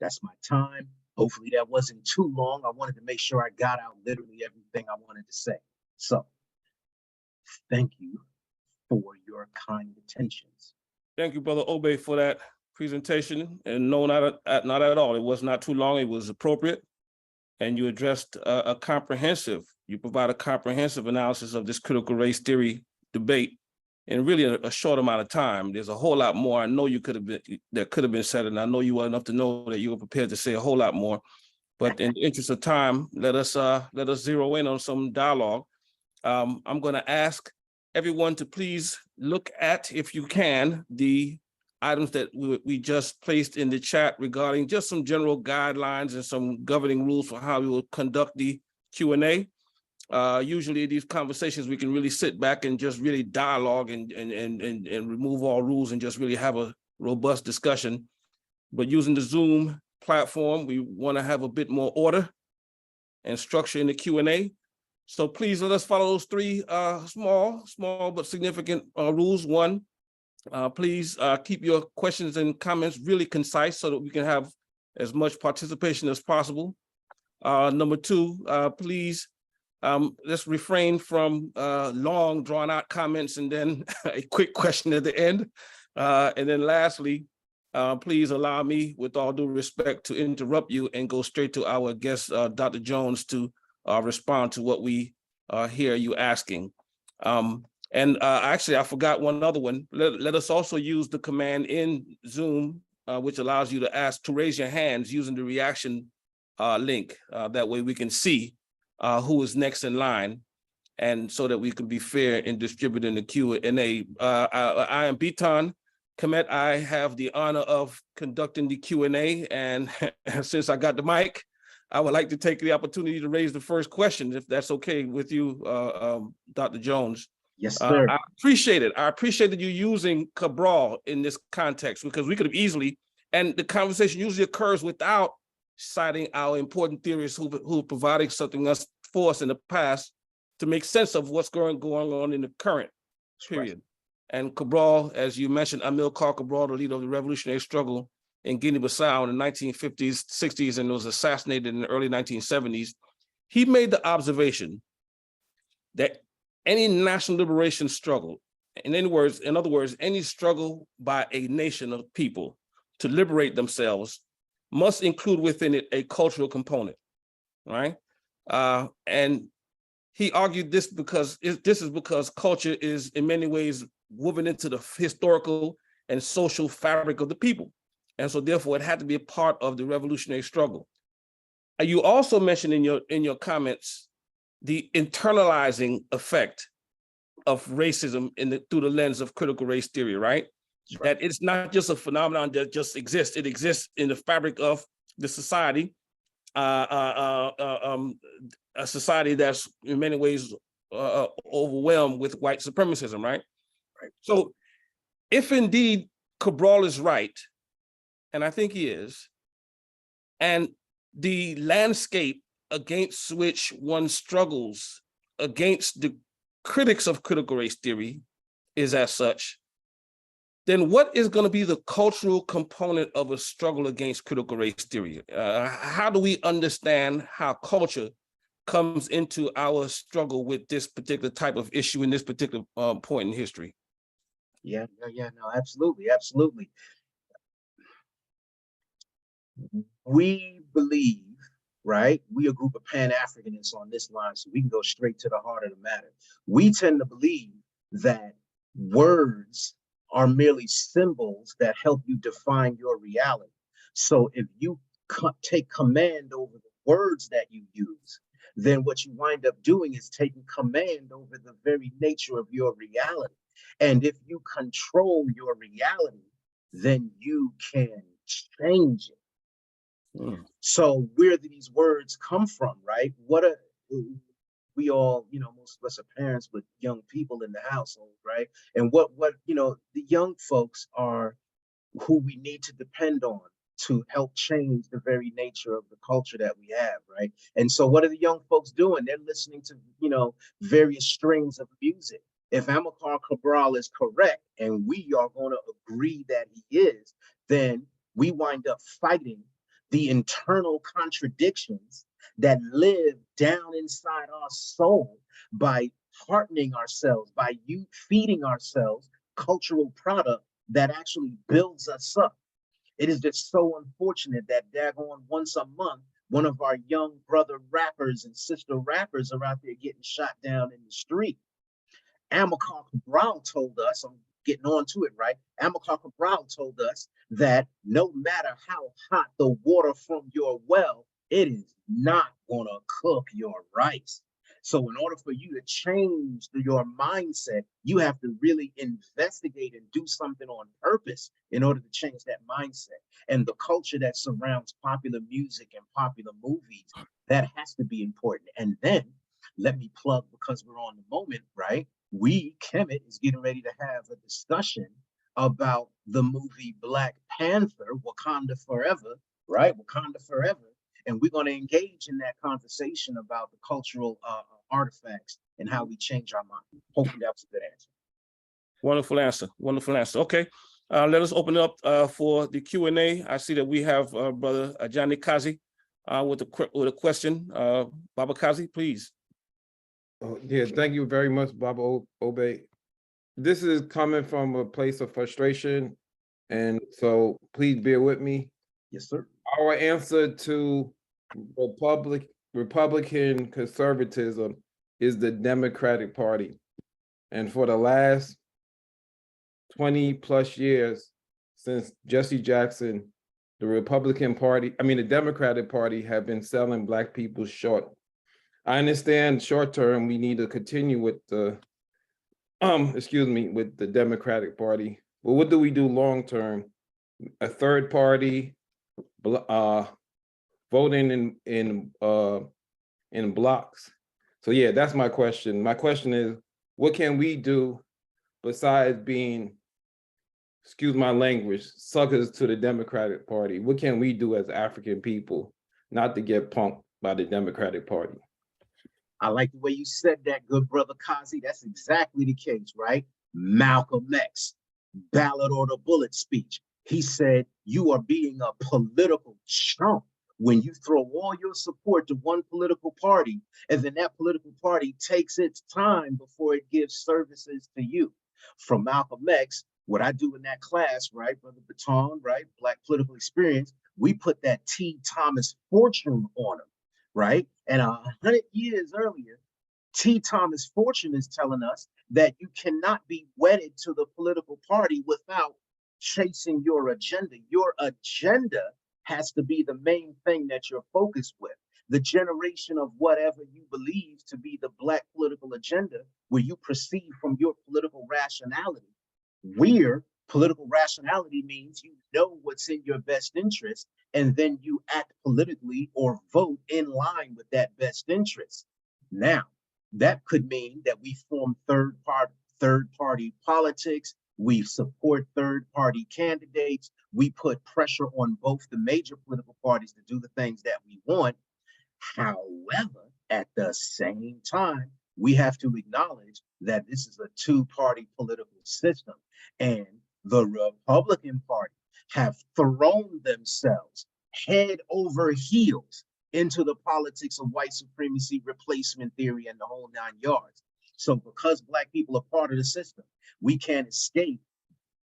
That's my time. Hopefully that wasn't too long. I wanted to make sure I got out literally everything I wanted to say. So thank you for your kind attentions. Thank you, Brother Obey, for that presentation. And no, not at all. It was not too long. It was appropriate. And you addressed you provide a comprehensive analysis of this critical race theory debate in really a short amount of time. There's a whole lot more I know that could have been said, and I know you well enough to know that you were prepared to say a whole lot more. But in the interest of time, let us zero in on some dialogue. I'm going to ask everyone to please look at, if you can, the items that we just placed in the chat regarding just some general guidelines and some governing rules for how we will conduct the Q&A. Usually these conversations, we can really sit back and just really dialogue and remove all rules and just really have a robust discussion. But using the Zoom platform, we want to have a bit more order and structure in the Q&A. So please let us follow those three small but significant rules. One, please keep your questions and comments really concise so that we can have as much participation as possible. Number two, please let's refrain from long drawn out comments and then a quick question at the end. And then lastly, please allow me, with all due respect, to interrupt you and go straight to our guest, Dr. Jones, to respond to what we hear you asking. Actually, I forgot one other one. Let us also use the command in Zoom, which allows you to raise your hands using the reaction link. That way we can see who is next in line, and so that we can be fair in distributing the Q&A. I am Bitan Kemet. I have the honor of conducting the Q&A, and since I got the mic, I would like to take the opportunity to raise the first question, if that's okay with you, Dr. Jones. Yes, sir. I appreciate it. I appreciate that you're using Cabral in this context, because we could have easily, and the conversation usually occurs without citing our important theorists who provided something else for us in the past to make sense of what's going on in the current period. Right. And Cabral, as you mentioned, Amilcar Cabral, the leader of the revolutionary struggle in Guinea-Bissau in the 1950s, 60s, and was assassinated in the early 1970s. He made the observation that any national liberation struggle, in other words, any struggle by a nation of people to liberate themselves must include within it a cultural component, right? And he argued this because culture is in many ways woven into the historical and social fabric of the people. And so therefore it had to be a part of the revolutionary struggle. You also mentioned in your comments the internalizing effect of racism through the lens of critical race theory, right? That it's not just a phenomenon that just exists. It exists in the fabric of the society, a society that's in many ways overwhelmed with white supremacism, right? So if indeed Cabral is right, and I think he is, and the landscape against which one struggles against the critics of critical race theory is as such, then what is going to be the cultural component of a struggle against critical race theory? How do we understand how culture comes into our struggle with this particular type of issue in this particular point in history? Yeah, no, absolutely. We believe, right? We a group of Pan-Africanists on this line, so we can go straight to the heart of the matter. We tend to believe that words are merely symbols that help you define your reality. So if you take command over the words that you use, then what you wind up doing is taking command over the very nature of your reality. And if you control your reality, then you can change it. So where do these words come from, right? We all, most of us are parents with young people in the household, right? And what the young folks are who we need to depend on to help change the very nature of the culture that we have, right? And so what are the young folks doing? They're listening to, various strings of music. If Amilcar Cabral is correct, and we are going to agree that he is, then we wind up fighting the internal contradictions that live down inside our soul by heartening ourselves, by you feeding ourselves cultural product that actually builds us up. It is just so unfortunate that daggone once a month, one of our young brother rappers and sister rappers are out there getting shot down in the street. Amilcar Cabral told us, I'm getting on to it, right? Amilcar Cabral told us that no matter how hot the water from your well, it is not going to cook your rice. So in order for you to change your mindset, you have to really investigate and do something on purpose in order to change that mindset. And the culture that surrounds popular music and popular movies, that has to be important. And then let me plug, because we're on the moment, right? We, Kemet, is getting ready to have a discussion about the movie Black Panther, Wakanda Forever, right? Wakanda Forever. And we're going to engage in that conversation about the cultural artifacts and how we change our mind. Hopefully that was a good answer. Wonderful answer. Wonderful answer. Okay. Let us open it up for the Q&A. I see that we have Brother Johnny Kazi with a question. Baba Kazi, please. Yeah, thank you very much, Baba Obe. This is coming from a place of frustration, and so please bear with me. Yes, sir. Our answer to Republican conservatism is the Democratic Party. And for the last 20 plus years, since Jesse Jackson, the the Democratic Party have been selling Black people short. I understand short term, we need to continue with the, with the Democratic Party. But what do we do long term? A third party, voting in blocks. So yeah, that's my question. My question is, what can we do besides being, excuse my language, suckers to the Democratic Party? What can we do as African people not to get punked by the Democratic Party? I like the way you said that, good brother Kazi. That's exactly the case, right? Malcolm X, ballot or the bullet speech. He said, you are being a political chump when you throw all your support to one political party, and then that political party takes its time before it gives services to you. From Malcolm X, what I do in that class, right, Brother Baton, right, Black Political Experience, we put that T. Thomas Fortune on him, right? And 100 years earlier, T. Thomas Fortune is telling us that you cannot be wedded to the political party without chasing your agenda. Your agenda has to be the main thing that you're focused with. The generation of whatever you believe to be the Black political agenda, where you proceed from your political rationality. Political rationality means you know what's in your best interest, and then you act politically or vote in line with that best interest. Now, that could mean that we form third party politics, we support third party candidates, we put pressure on both the major political parties to do the things that we want. However, at the same time, we have to acknowledge that this is a two-party political system, and the Republican Party have thrown themselves head over heels into the politics of white supremacy, replacement theory, and the whole 9 yards. So because Black people are part of the system, we can't escape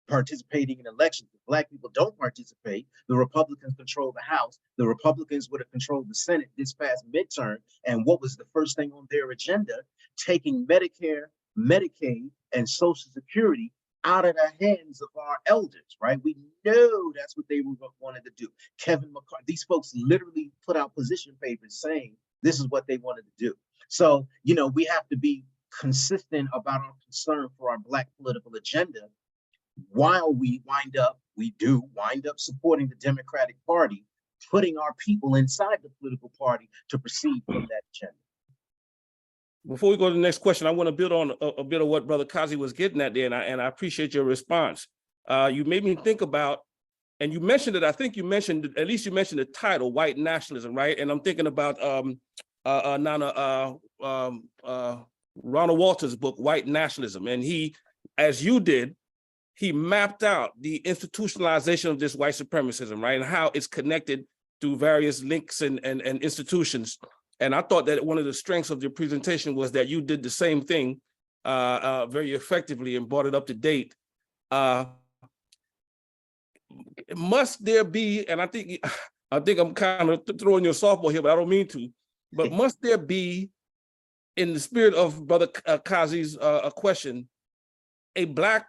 participating in elections. If Black people don't participate, the Republicans control the House. The Republicans would have controlled the Senate this past midterm. And what was the first thing on their agenda? Taking Medicare, Medicaid, and Social Security out of the hands of our elders, right? We know that's what they wanted to do. Kevin McCarthy, these folks literally put out position papers saying this is what they wanted to do. So, we have to be consistent about our concern for our Black political agenda, while we do wind up supporting the Democratic Party, putting our people inside the political party to proceed from that agenda. Before we go to the next question, I want to build on a bit of what Brother Kazi was getting at there, and I appreciate your response. You made me think about, and you mentioned it, I think you mentioned the title, white nationalism, right? And I'm thinking about Nana Ronald Walter's book, White Nationalism. And he, as you did, he mapped out the institutionalization of this white supremacism, right? And how it's connected through various links and institutions. And I thought that one of the strengths of your presentation was that you did the same thing very effectively and brought it up to date. Must there be, and I think I'm kind of throwing you a softball here, but I don't mean to, but must there be, in the spirit of Brother Kazi's question, a Black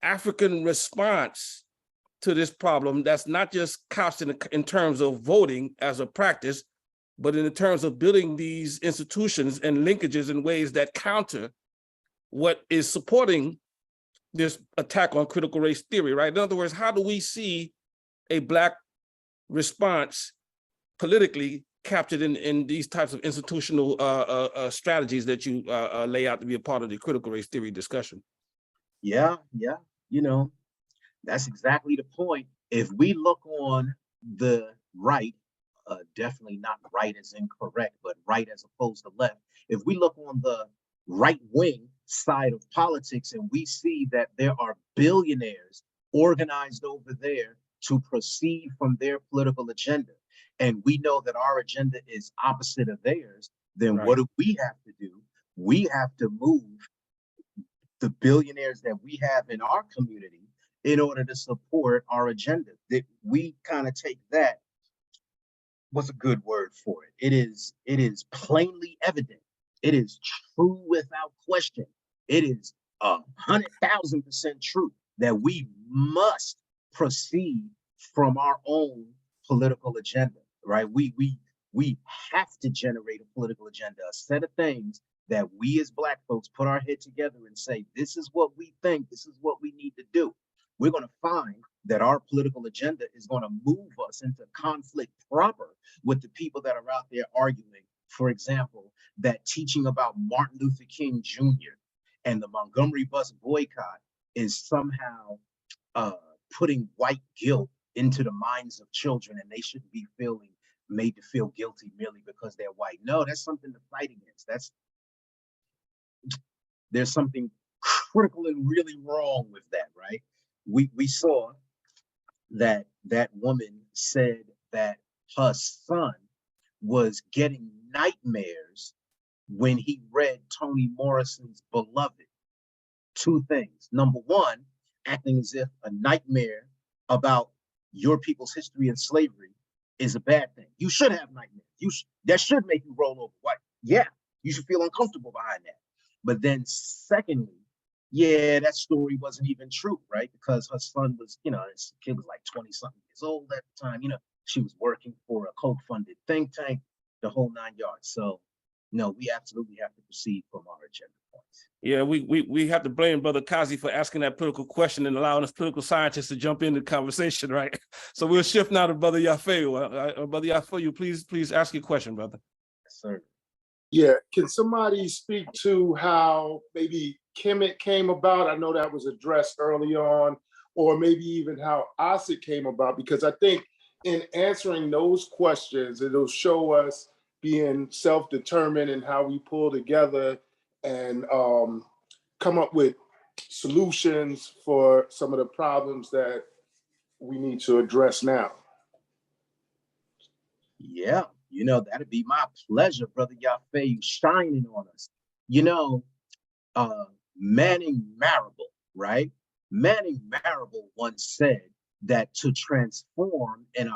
African response to this problem that's not just couched in terms of voting as a practice, but in terms of building these institutions and linkages in ways that counter what is supporting this attack on critical race theory, right? In other words, how do we see a Black response politically captured in these types of institutional strategies that you lay out to be a part of the critical race theory discussion? Yeah, you know, that's exactly the point. If we look on the right, definitely not right as incorrect, but right as opposed to left. If we look on the right wing side of politics and we see that there are billionaires organized over there to proceed from their political agenda, and we know that our agenda is opposite of theirs, then what do we have to do? We have to move the billionaires that we have in our community in order to support our agenda. That we kind of take that, what's a good word for it? It is plainly evident. It is true without question. It is 100,000% true that we must proceed from our own political agenda, right? We have to generate a political agenda, a set of things that we as Black folks put our head together and say, this is what we think, this is what we need to do. We're going to find that our political agenda is going to move us into conflict proper with the people that are out there arguing, for example, that teaching about Martin Luther King Jr. and the Montgomery bus boycott is somehow putting white guilt into the minds of children, and they shouldn't be made to feel guilty merely because they're white. No, that's something to fight against. There's something critical and really wrong with that, right? We saw that woman said that her son was getting nightmares when he read Toni Morrison's Beloved. Two things. Number one, acting as if a nightmare about your people's history and slavery is a bad thing. You should have nightmares. That should make you roll over. What? Yeah, you should feel uncomfortable behind that. But then secondly, yeah, that story wasn't even true, right? Because her son was, this kid was like 20-something years old at the time. She was working for a Koch-funded think tank, the whole 9 yards. So, no, we absolutely have to proceed from our agenda points. Yeah, we have to blame Brother Kazi for asking that political question and allowing us political scientists to jump into the conversation, right? So we'll shift now to Brother Yafeu. Brother Yafeu, please ask your question, brother. Yes, sir. Yeah, can somebody speak to how maybe Kemet came about? I know that was addressed early on, or maybe even how ASIC came about, because I think in answering those questions, it'll show us being self-determined and how we pull together and come up with solutions for some of the problems that we need to address now. Yeah, that'd be my pleasure, Brother Yafeu, shining on us. Manning Marable, right? Manning Marable once said that to transform an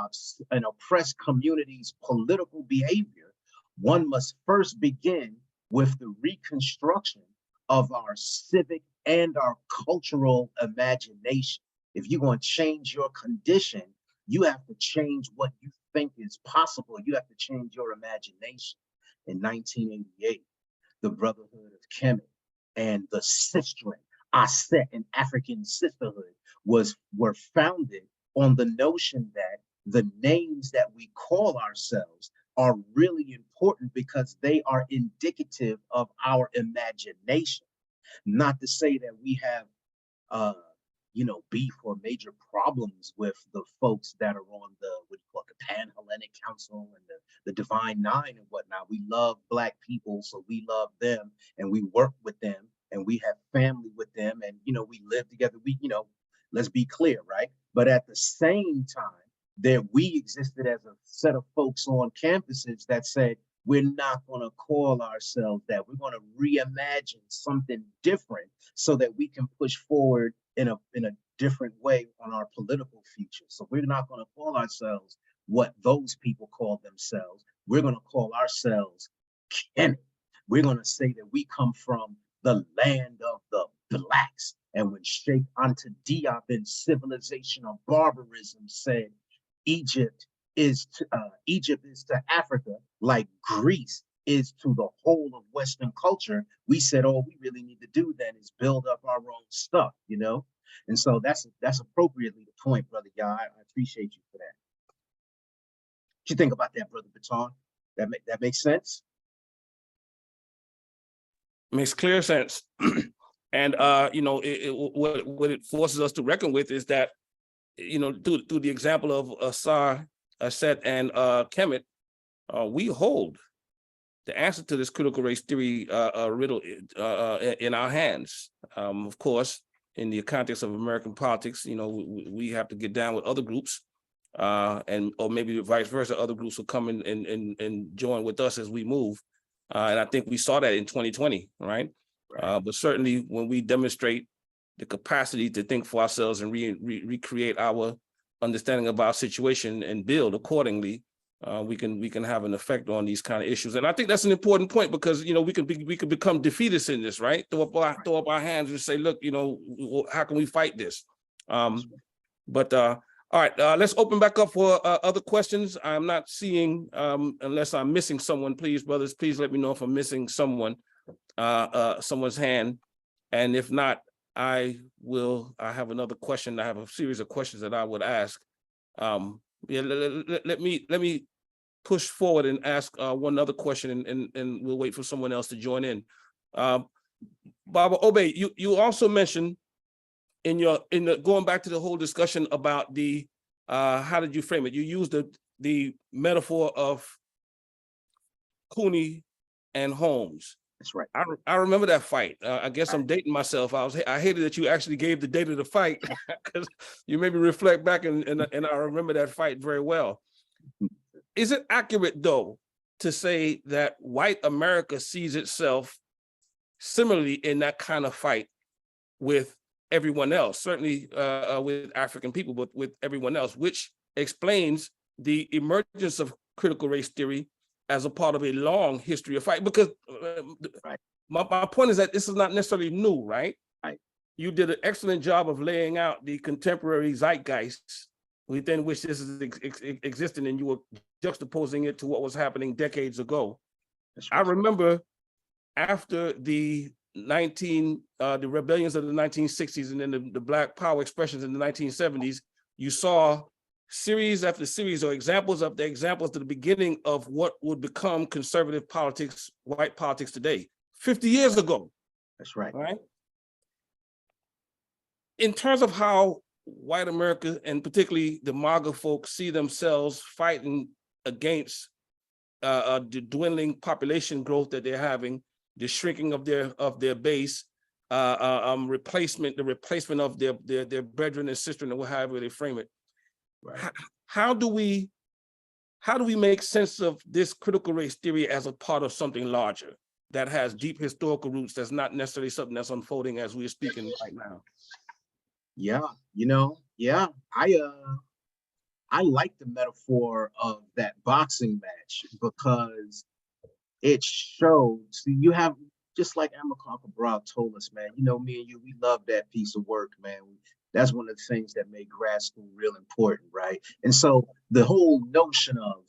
oppressed community's political behavior, one must first begin with the reconstruction of our civic and our cultural imagination. If you're going to change your condition, you have to change what you think is possible. You have to change your imagination. In 1988, the Brotherhood of Kemet and the Sistren, Aset, and African Sisterhood were founded on the notion that the names that we call ourselves are really important because they are indicative of our imagination. Not to say that we have beef or major problems with the folks that are on the, what do you call it, the Pan-Hellenic Council and the Divine Nine and whatnot. We love Black people, so we love them and we work with them and we have family with them and, we live together. Let's be clear, right? But at the same time, we existed as a set of folks on campuses that said, we're not going to call ourselves that. We're going to reimagine something different so that we can push forward in a different way on our political future. So we're not going to call ourselves what those people call themselves. We're going to call ourselves Kemet. We're going to say that we come from the land of the Blacks. And when Sheikh Anta Diop in Civilization of Barbarism said, Egypt is to Africa like Greece is to the whole of Western culture, we said, all we really need to do then is build up our own stuff, And so that's appropriately the point, Brother Yah. I appreciate you for that. What you think about that, Brother Baton? That makes sense? Makes clear sense. And what it forces us to reckon with is that, through the example of Asar, Aset, and Kemet, we hold the answer to this critical race theory riddle in our hands. Of course, in the context of American politics, we have to get down with other groups, or maybe vice versa, other groups will come in and join with us as we move. And I think we saw that in 2020, right? But certainly when we demonstrate the capacity to think for ourselves and recreate our understanding of our situation and build accordingly, we can have an effect on these kind of issues. And I think that's an important point because we could become defeatists in this, right? Throw up our hands and say, look, how can we fight this? All right, let's open back up for other questions. I'm not seeing, unless I'm missing someone, please, brothers, please let me know if I'm missing someone's hand. And if not, I have another question. I have a series of questions that I would ask. Let me push forward and ask one other question, and we'll wait for someone else to join in. Baba Obey, you also mentioned in the going back to the whole discussion about the how did you frame it? You used the metaphor of Cooney and Holmes. That's right. I remember that fight. I guess I'm dating myself. I hated that you actually gave the date of the fight because you made me reflect back and I remember that fight very well. Is it accurate though to say that white America sees itself similarly in that kind of fight with everyone else, certainly with African people, but with everyone else, which explains the emergence of critical race theory as a part of a long history of fight? Because my point is that this is not necessarily new, right? You did an excellent job of laying out the contemporary zeitgeist within which this is existing, and you were juxtaposing it to what was happening decades ago. I remember after the rebellions of the 1960s and then the Black Power expressions in the 1970s, you saw series after series or examples of the examples to the beginning of what would become conservative politics, white politics today, 50 years ago. That's right. Right. In terms of how white America and particularly the MAGA folks see themselves fighting against the dwindling population growth that they're having, the shrinking of their base, the replacement of their brethren and sisters, or however they frame it. Right. How do we make sense of this critical race theory as a part of something larger that has deep historical roots? That's not necessarily something that's unfolding as we're speaking right now. Yeah, I like the metaphor of that boxing match because it showed, you have, just like Amilcar Cabral told us, man, me and you, we love that piece of work, man. That's one of the things that made grad school real important, right? And so the whole notion of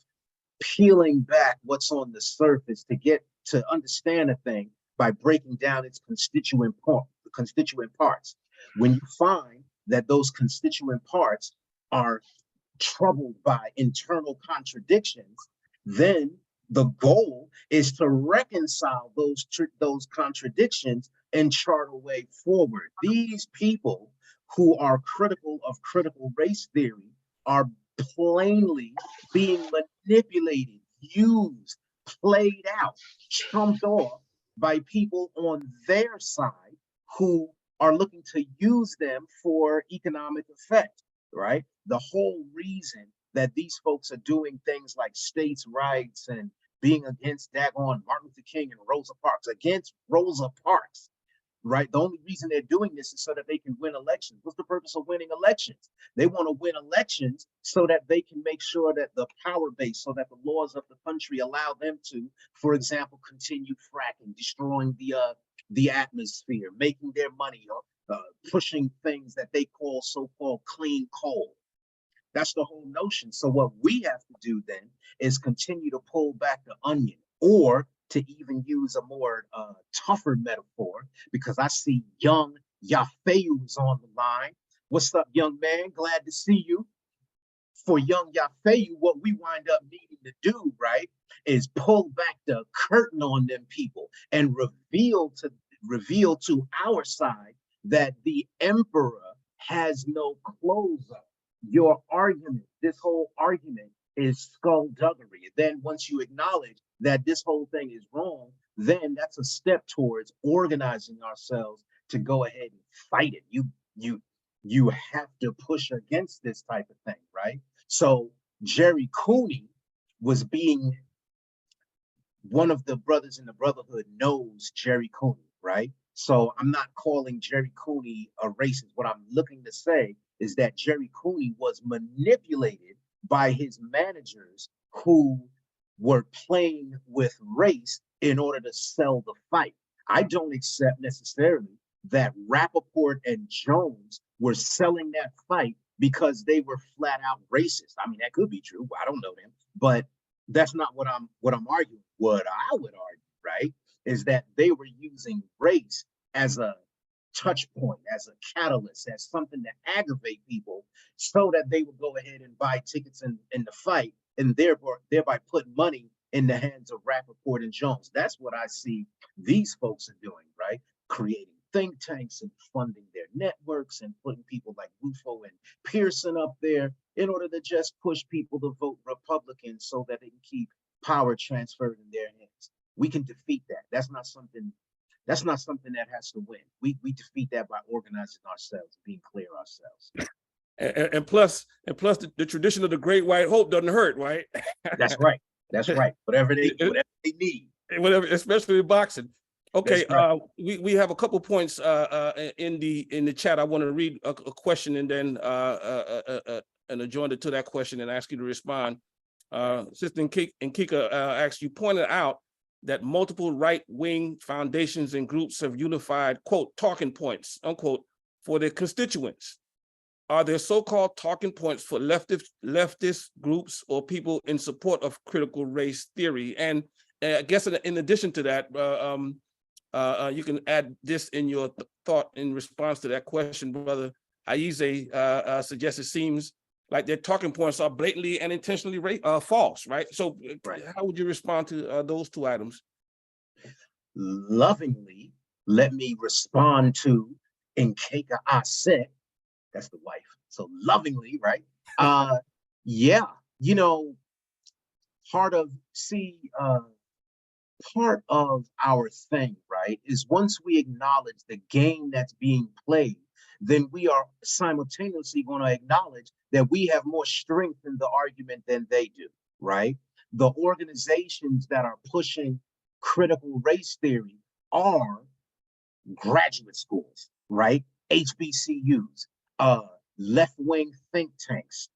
peeling back what's on the surface to get to understand a thing by breaking down its constituent parts. When you find that those constituent parts are troubled by internal contradictions, then the goal is to reconcile those contradictions and chart a way forward. These people who are critical of critical race theory are plainly being manipulated, used, played out, trumped off by people on their side who are looking to use them for economic effect, right? The whole reason that these folks are doing things like states' rights and being against daggone Martin Luther King and Rosa Parks, against Rosa Parks, right? The only reason they're doing this is so that they can win elections. What's the purpose of winning elections? They want to win elections so that they can make sure that the power base, so that the laws of the country allow them to, for example, continue fracking, destroying the atmosphere, making their money, or pushing things that they call so-called clean coal. That's the whole notion. So what we have to do then is continue to pull back the onion, or to even use a more tougher metaphor, because I see young Yafeus on the line. What's up, young man? Glad to see you. For young Yafeu, what we wind up needing to do, right, is pull back the curtain on them people and reveal to our side that the emperor has no clothes on. Your argument, this whole argument, is skullduggery. Then once you acknowledge that this whole thing is wrong, then that's a step towards organizing ourselves to go ahead and fight it. You have to push against this type of thing, right? So Jerry Cooney was being, one of the brothers in the Brotherhood knows Jerry Cooney, right? So I'm not calling Jerry Cooney a racist. What I'm looking to say is that Jerry Cooney was manipulated by his managers who were playing with race in order to sell the fight. I don't accept necessarily that Rappaport and Jones were selling that fight because they were flat out racist. I mean, that could be true. I don't know them, but that's not what I'm arguing. What I would argue, right, is that they were using race as a touch point, as a catalyst, as something to aggravate people so that they would go ahead and buy tickets in the fight, and thereby put money in the hands of Rappaport and Jones. That's what I see these folks are doing, right? Creating think tanks and funding their networks and putting people like Rufo and Pearson up there in order to just push people to vote Republican so that they can keep power transferred in their hands. We can defeat that. That's not something that has to win. We defeat that by organizing ourselves, being clear ourselves. And plus the tradition of the Great White Hope doesn't hurt, right? That's right. That's right. Whatever they need. Whatever, especially in boxing. Okay, right. We have a couple points in the chat. I want to read a question and then an adjoinder to that question and ask you to respond. Sister Nkika asks, you pointed out that multiple right-wing foundations and groups have unified, quote, talking points, unquote, for their constituents. Are there so-called talking points for leftist groups or people in support of critical race theory? And I guess in addition to that, you can add this in your thought in response to that question, Brother Aize suggests it seems like their talking points are blatantly and intentionally false, right? So right. How would you respond to those two items? Lovingly, let me respond to Nkeka Ase, that's the wife. So lovingly, right? Yeah, you know, part of our thing, right, is once we acknowledge the game that's being played, then we are simultaneously going to acknowledge that we have more strength in the argument than they do, right? The organizations that are pushing critical race theory are graduate schools, right? HBCUs, left-wing think tanks,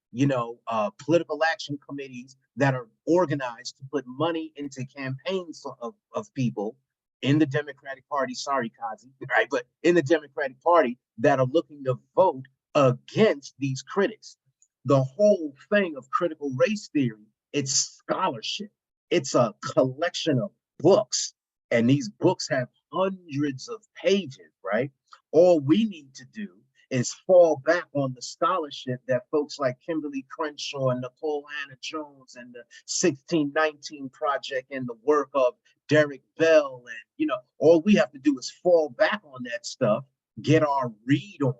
political action committees that are organized to put money into campaigns of people in the Democratic Party, sorry, Kazi, right? But in the Democratic Party that are looking to vote against these critics. The whole thing of critical race theory, it's scholarship. It's a collection of books, and these books have hundreds of pages, right? All we need to do is fall back on the scholarship that folks like Kimberly Crenshaw and Nicole Hannah Jones and the 1619 Project and the work of Derek Bell, and all we have to do is fall back on that stuff, get our read on,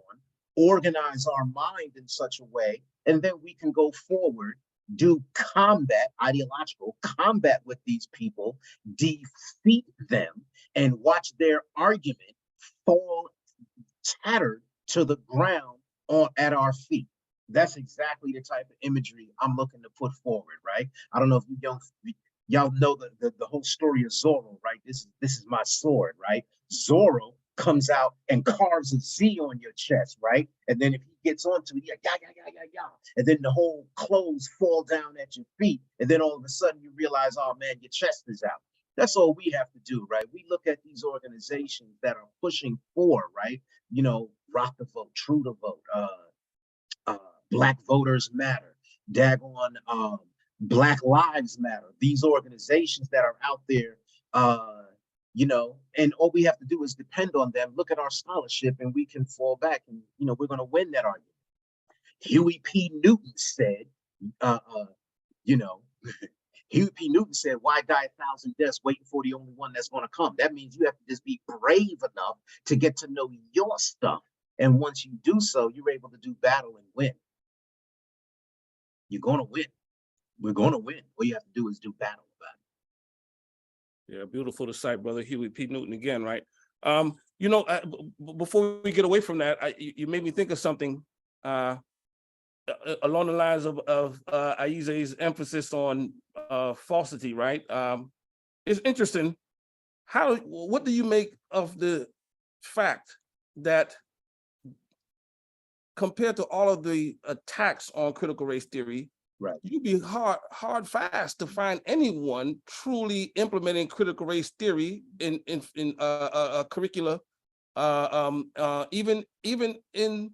organize our mind in such a way, and then we can go forward, do combat, ideological combat with these people, defeat them, and watch their argument fall tattered to the ground at our feet. That's exactly the type of imagery I'm looking to put forward, right? I don't know if y'all know the whole story of Zorro, right? This is my sword, right? Zorro comes out and carves a Z on your chest, right? And then if he gets onto it, yeah. And then the whole clothes fall down at your feet. And then all of a sudden you realize, oh man, your chest is out. That's all we have to do, right? We look at these organizations that are pushing for, right? You know, Rock the Vote, True the Vote, Black Voters Matter, daggone Black Lives Matter. These organizations that are out there, you know, and all we have to do is depend on them, look at our scholarship, and we can fall back and, you know, we're going to win that argument. Huey P. Newton said, you know, Huey P. Newton said, why die 1,000 deaths waiting for the only one that's going to come? That means you have to just be brave enough to get to know your stuff. And once you do so, you're able to do battle and win. You're going to win. We're going to win. All you have to do is do battle about it. Yeah, beautiful to cite, brother Huey P. Newton again, right? You know, before we get away from that, you made me think of something along the lines of Aize's emphasis on falsity, right? It's interesting. What do you make of the fact that compared to all of the attacks on critical race theory, right, you'd be hard fast to find anyone truly implementing critical race theory in curricula, even in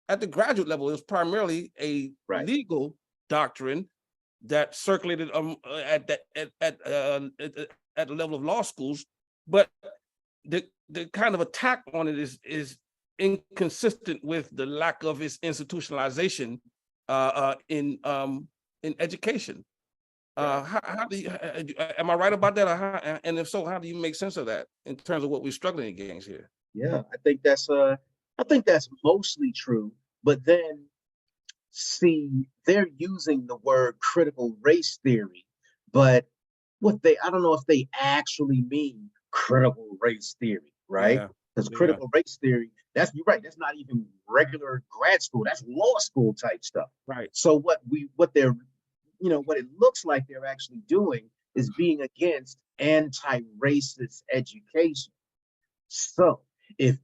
at the graduate level. It was primarily a legal doctrine that circulated at the level of law schools, but the kind of attack on it is inconsistent with the lack of its institutionalization in education. How do you, am I right about that? And if so, how do you make sense of that in terms of what we're struggling against here? Yeah, I think that's mostly true. But then, see, they're using the word critical race theory, but I don't know if they actually mean critical race theory, right? Because critical race theory, you're right, that's not even regular grad school, that's law school type stuff. Right. So what it looks like they're actually doing is being against anti-racist education. So if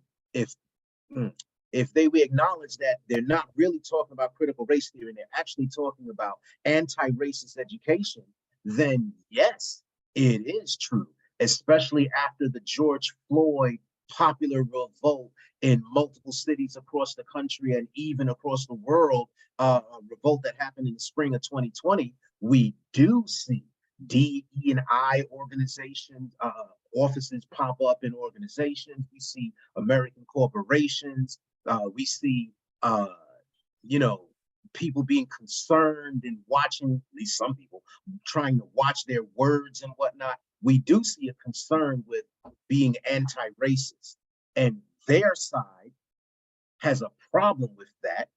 we acknowledge that they're not really talking about critical race theory and they're actually talking about anti-racist education, then yes, it is true, especially after the George Floyd popular revolt in multiple cities across the country and even across the world, a revolt that happened in the spring of 2020, we do see DE&I organizations, offices pop up in organizations. We see American corporations. We see, people being concerned and watching, at least some people, trying to watch their words and whatnot. We do see a concern with being anti-racist, and their side has a problem with that.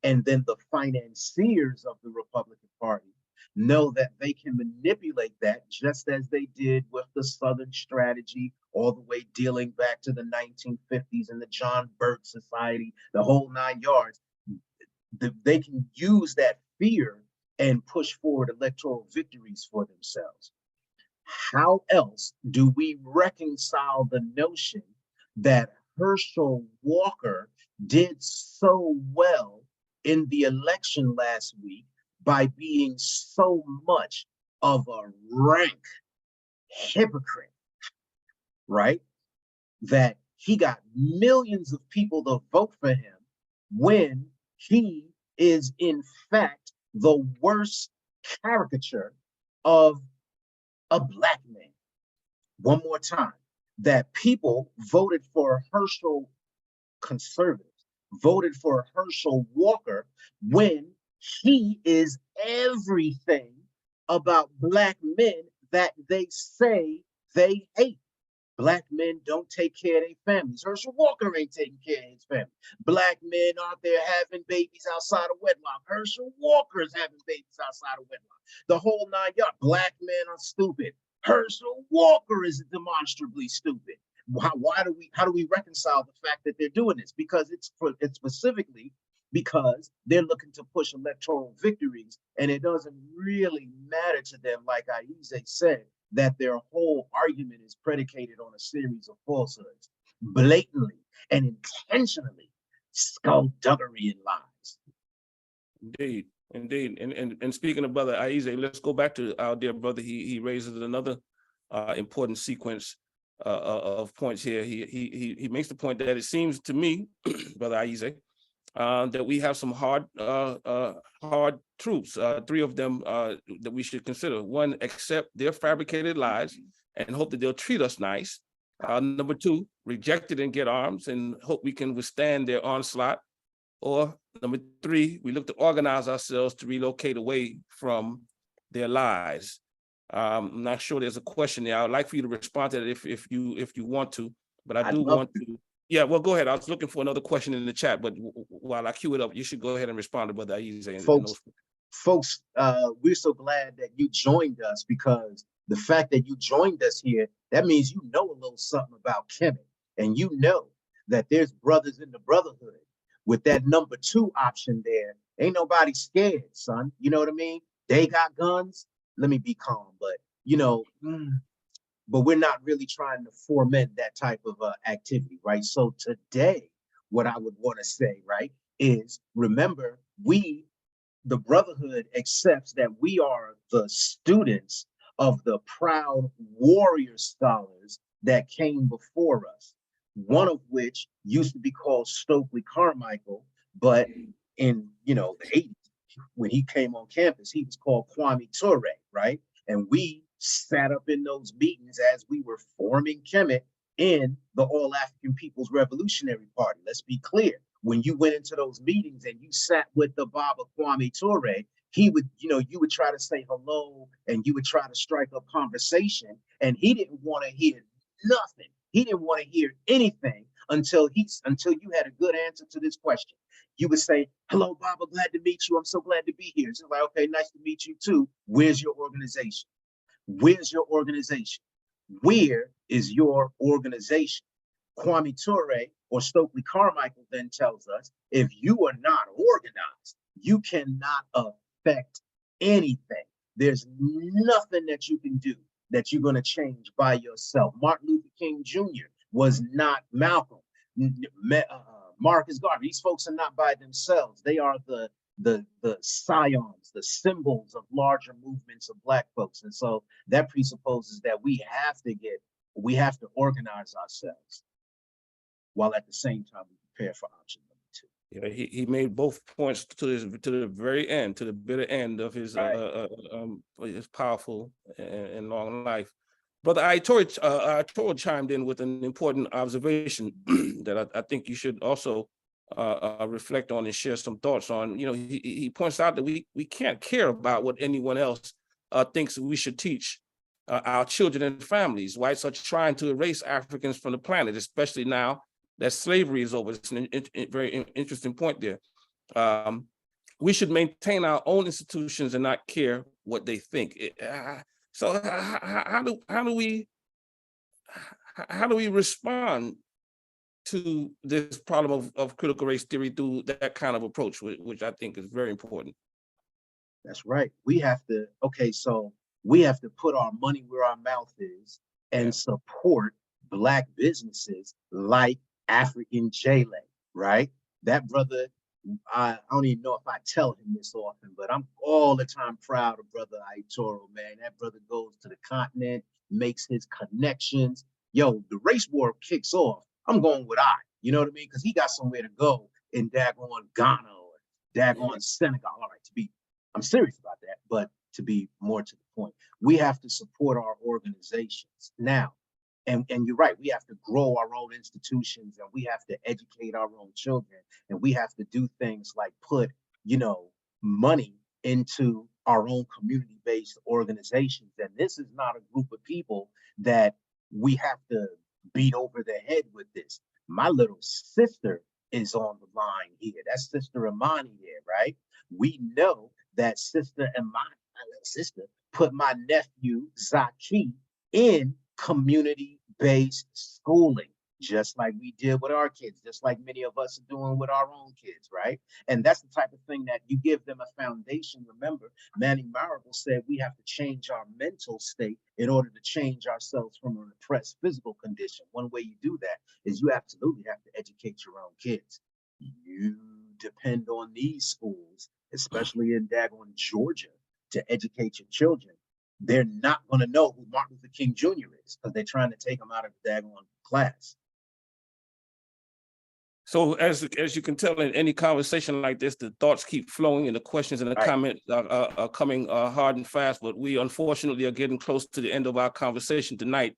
And then the financiers of the Republican Party know that they can manipulate that, just as they did with the Southern strategy, all the way dealing back to the 1950s and the John Birch Society, the whole 9 yards. They can use that fear and push forward electoral victories for themselves. How else do we reconcile the notion that Herschel Walker did so well in the election last week by being so much of a rank hypocrite, right? That he got millions of people to vote for him when he is in fact the worst caricature of a Black man. One more time, that people voted for Herschel, conservatives voted for Herschel Walker when he is everything about Black men that they say they hate. Black men don't take care of their families. Herschel Walker ain't taking care of his family. Black men out there having babies outside of wedlock. Herschel Walker is having babies outside of wedlock. The whole 9 yards. Black men are stupid. Herschel Walker is demonstrably stupid. How do we reconcile the fact that they're doing this? Because it's specifically because they're looking to push electoral victories, and it doesn't really matter to them, like Aize said, that their whole argument is predicated on a series of falsehoods, blatantly and intentionally skullduggery and lies. Indeed, indeed. And speaking of Brother Aize, let's go back to our dear brother. He raises another important sequence of points here. He makes the point that it seems to me, Brother Aize, that we have some hard truths. 3 of them that we should consider. 1, accept their fabricated lies and hope that they'll treat us nice. Number 2, reject it and get arms and hope we can withstand their onslaught. Or number 3, we look to organize ourselves to relocate away from their lies. I'm not sure there's a question there. I would like for you to respond to that if you want to, but I do want to. Yeah, well, go ahead. I was looking for another question in the chat, but while I queue it up, you should go ahead and respond to Brother Aize. Folks, we're so glad that you joined us, because the fact that you joined us here, that means you know a little something about Kemet, and you know that there's brothers in the brotherhood. With that number 2 option there, ain't nobody scared, son. You know what I mean? They got guns. Let me be calm, but but we're not really trying to foment that type of activity, right? So today, what I would want to say, right, is remember, the brotherhood, accepts that we are the students of the proud warrior scholars that came before us, one of which used to be called Stokely Carmichael, but in the 80s, when he came on campus, he was called Kwame Ture, right? And we sat up in those meetings as we were forming Kemet in the All African People's Revolutionary Party. Let's be clear. When you went into those meetings and you sat with the Baba Kwame Ture, he would, you would try to say hello and you would try to strike up conversation, and he didn't want to hear nothing. He didn't want to hear anything until you had a good answer to this question. You would say, "Hello, Baba, glad to meet you. I'm so glad to be here." It's like, "Okay, nice to meet you too. Where's your organization? Where's your organization? Where is your organization?" Kwame Ture or Stokely Carmichael then tells us, if you are not organized, you cannot affect anything. There's nothing that you can do that you're going to change by yourself. Martin Luther King Jr. was not Malcolm. Marcus Garvey. These folks are not by themselves. They are the scions, the symbols of larger movements of Black folks. And so that presupposes that we have to organize ourselves, while at the same time we prepare for option number 2. Yeah, he made both points to the very end, to the bitter end of his powerful and long life. Brother Toro chimed in with an important observation that I think you should also reflect on and share some thoughts on. He points out that we can't care about what anyone else thinks we should teach our children and families. Whites are trying to erase Africans from the planet, especially now that slavery is over. It's a very interesting point there. We should maintain our own institutions and not care what they think. So how do we respond to this problem of critical race theory through that kind of approach, which I think is very important? That's right. We have to put our money where our mouth is and support Black businesses like African Jale, right? That brother, I don't even know if I tell him this often, but I'm all the time proud of Brother Aitoro, man. That brother goes to the continent, makes his connections. Yo, the race war kicks off. I'm going with you know what I mean? Because he got somewhere to go in daggone Ghana or daggone Senegal. All right, I'm serious about that, but to be more to the point, we have to support our organizations now. And you're right, we have to grow our own institutions, and we have to educate our own children, and we have to do things like put, money into our own community-based organizations. And this is not a group of people that we have to beat over the head with this. My little sister is on the line here. That's Sister Imani there, right? We know that Sister Imani, my little sister, put my nephew Zaki in community-based schooling, just like we did with our kids, just like many of us are doing with our own kids, right? And that's the type of thing that you give them a foundation. Remember, Manny Marable said we have to change our mental state in order to change ourselves from a repressed physical condition. One way you do that is you absolutely have to educate your own kids. You depend on these schools, especially in daggone Georgia, to educate your children. They're not going to know who Martin Luther King Jr. is because they're trying to take him out of the daggone class. So as you can tell, in any conversation like this, the thoughts keep flowing and the questions and the comments are coming hard and fast, but we unfortunately are getting close to the end of our conversation tonight.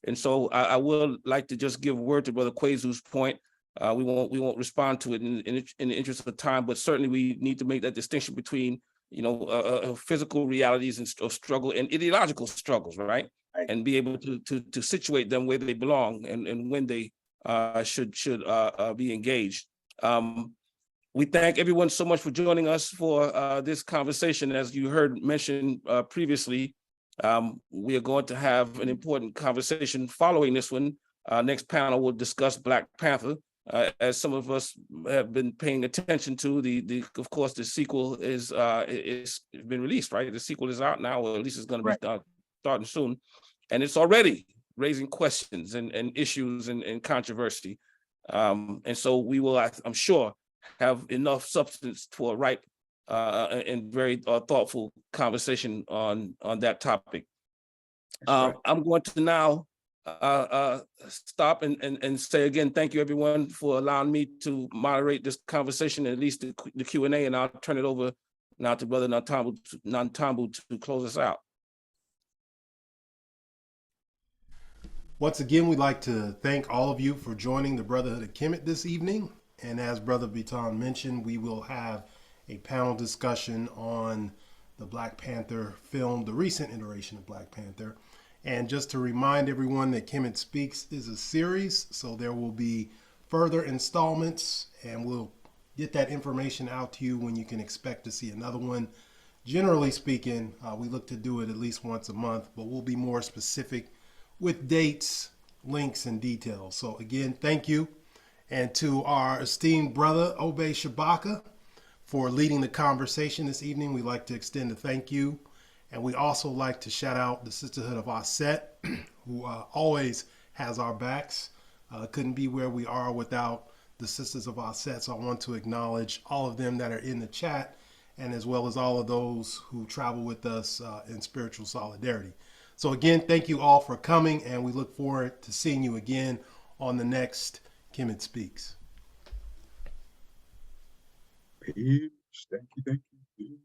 And so I will like to just give word to Brother Kwezu's point. We won't respond to it in the interest of time, but certainly we need to make that distinction between, you know, physical realities of struggle and ideological struggles, right? And be able to situate them where they belong and when they should be engaged. We thank everyone so much for joining us for this conversation. As you heard mentioned previously, we are going to have an important conversation following this one. Next panel will discuss Black Panther. As some of us have been paying attention to, of course, the sequel is been released, right? The sequel is out now, or at least it's going to be starting soon, and it's already raising questions and issues and controversy. And so we will, I'm sure, have enough substance for a ripe and very thoughtful conversation on that topic. I'm going to now stop and say again, thank you everyone for allowing me to moderate this conversation, at least the Q&A, and I'll turn it over now to Brother Nantambu to close us out. Once again, we'd like to thank all of you for joining the Brotherhood of Kemet this evening. And as Brother Biton mentioned, we will have a panel discussion on the Black Panther film, the recent iteration of Black Panther. And just to remind everyone that KMTspeaks is a series, so there will be further installments, and we'll get that information out to you when you can expect to see another one. Generally speaking, we look to do it at least once a month, but we'll be more specific with dates, links, and details. So again, thank you. And to our esteemed brother, Obey Shabaka, for leading the conversation this evening, we'd like to extend a thank you. And we also like to shout out the Sisterhood of Aset, who always has our backs. Couldn't be where we are without the Sisters of Aset. So I want to acknowledge all of them that are in the chat, and as well as all of those who travel with us in spiritual solidarity. So again, thank you all for coming, and we look forward to seeing you again on the next KMTspeaks. Peace. Thank you.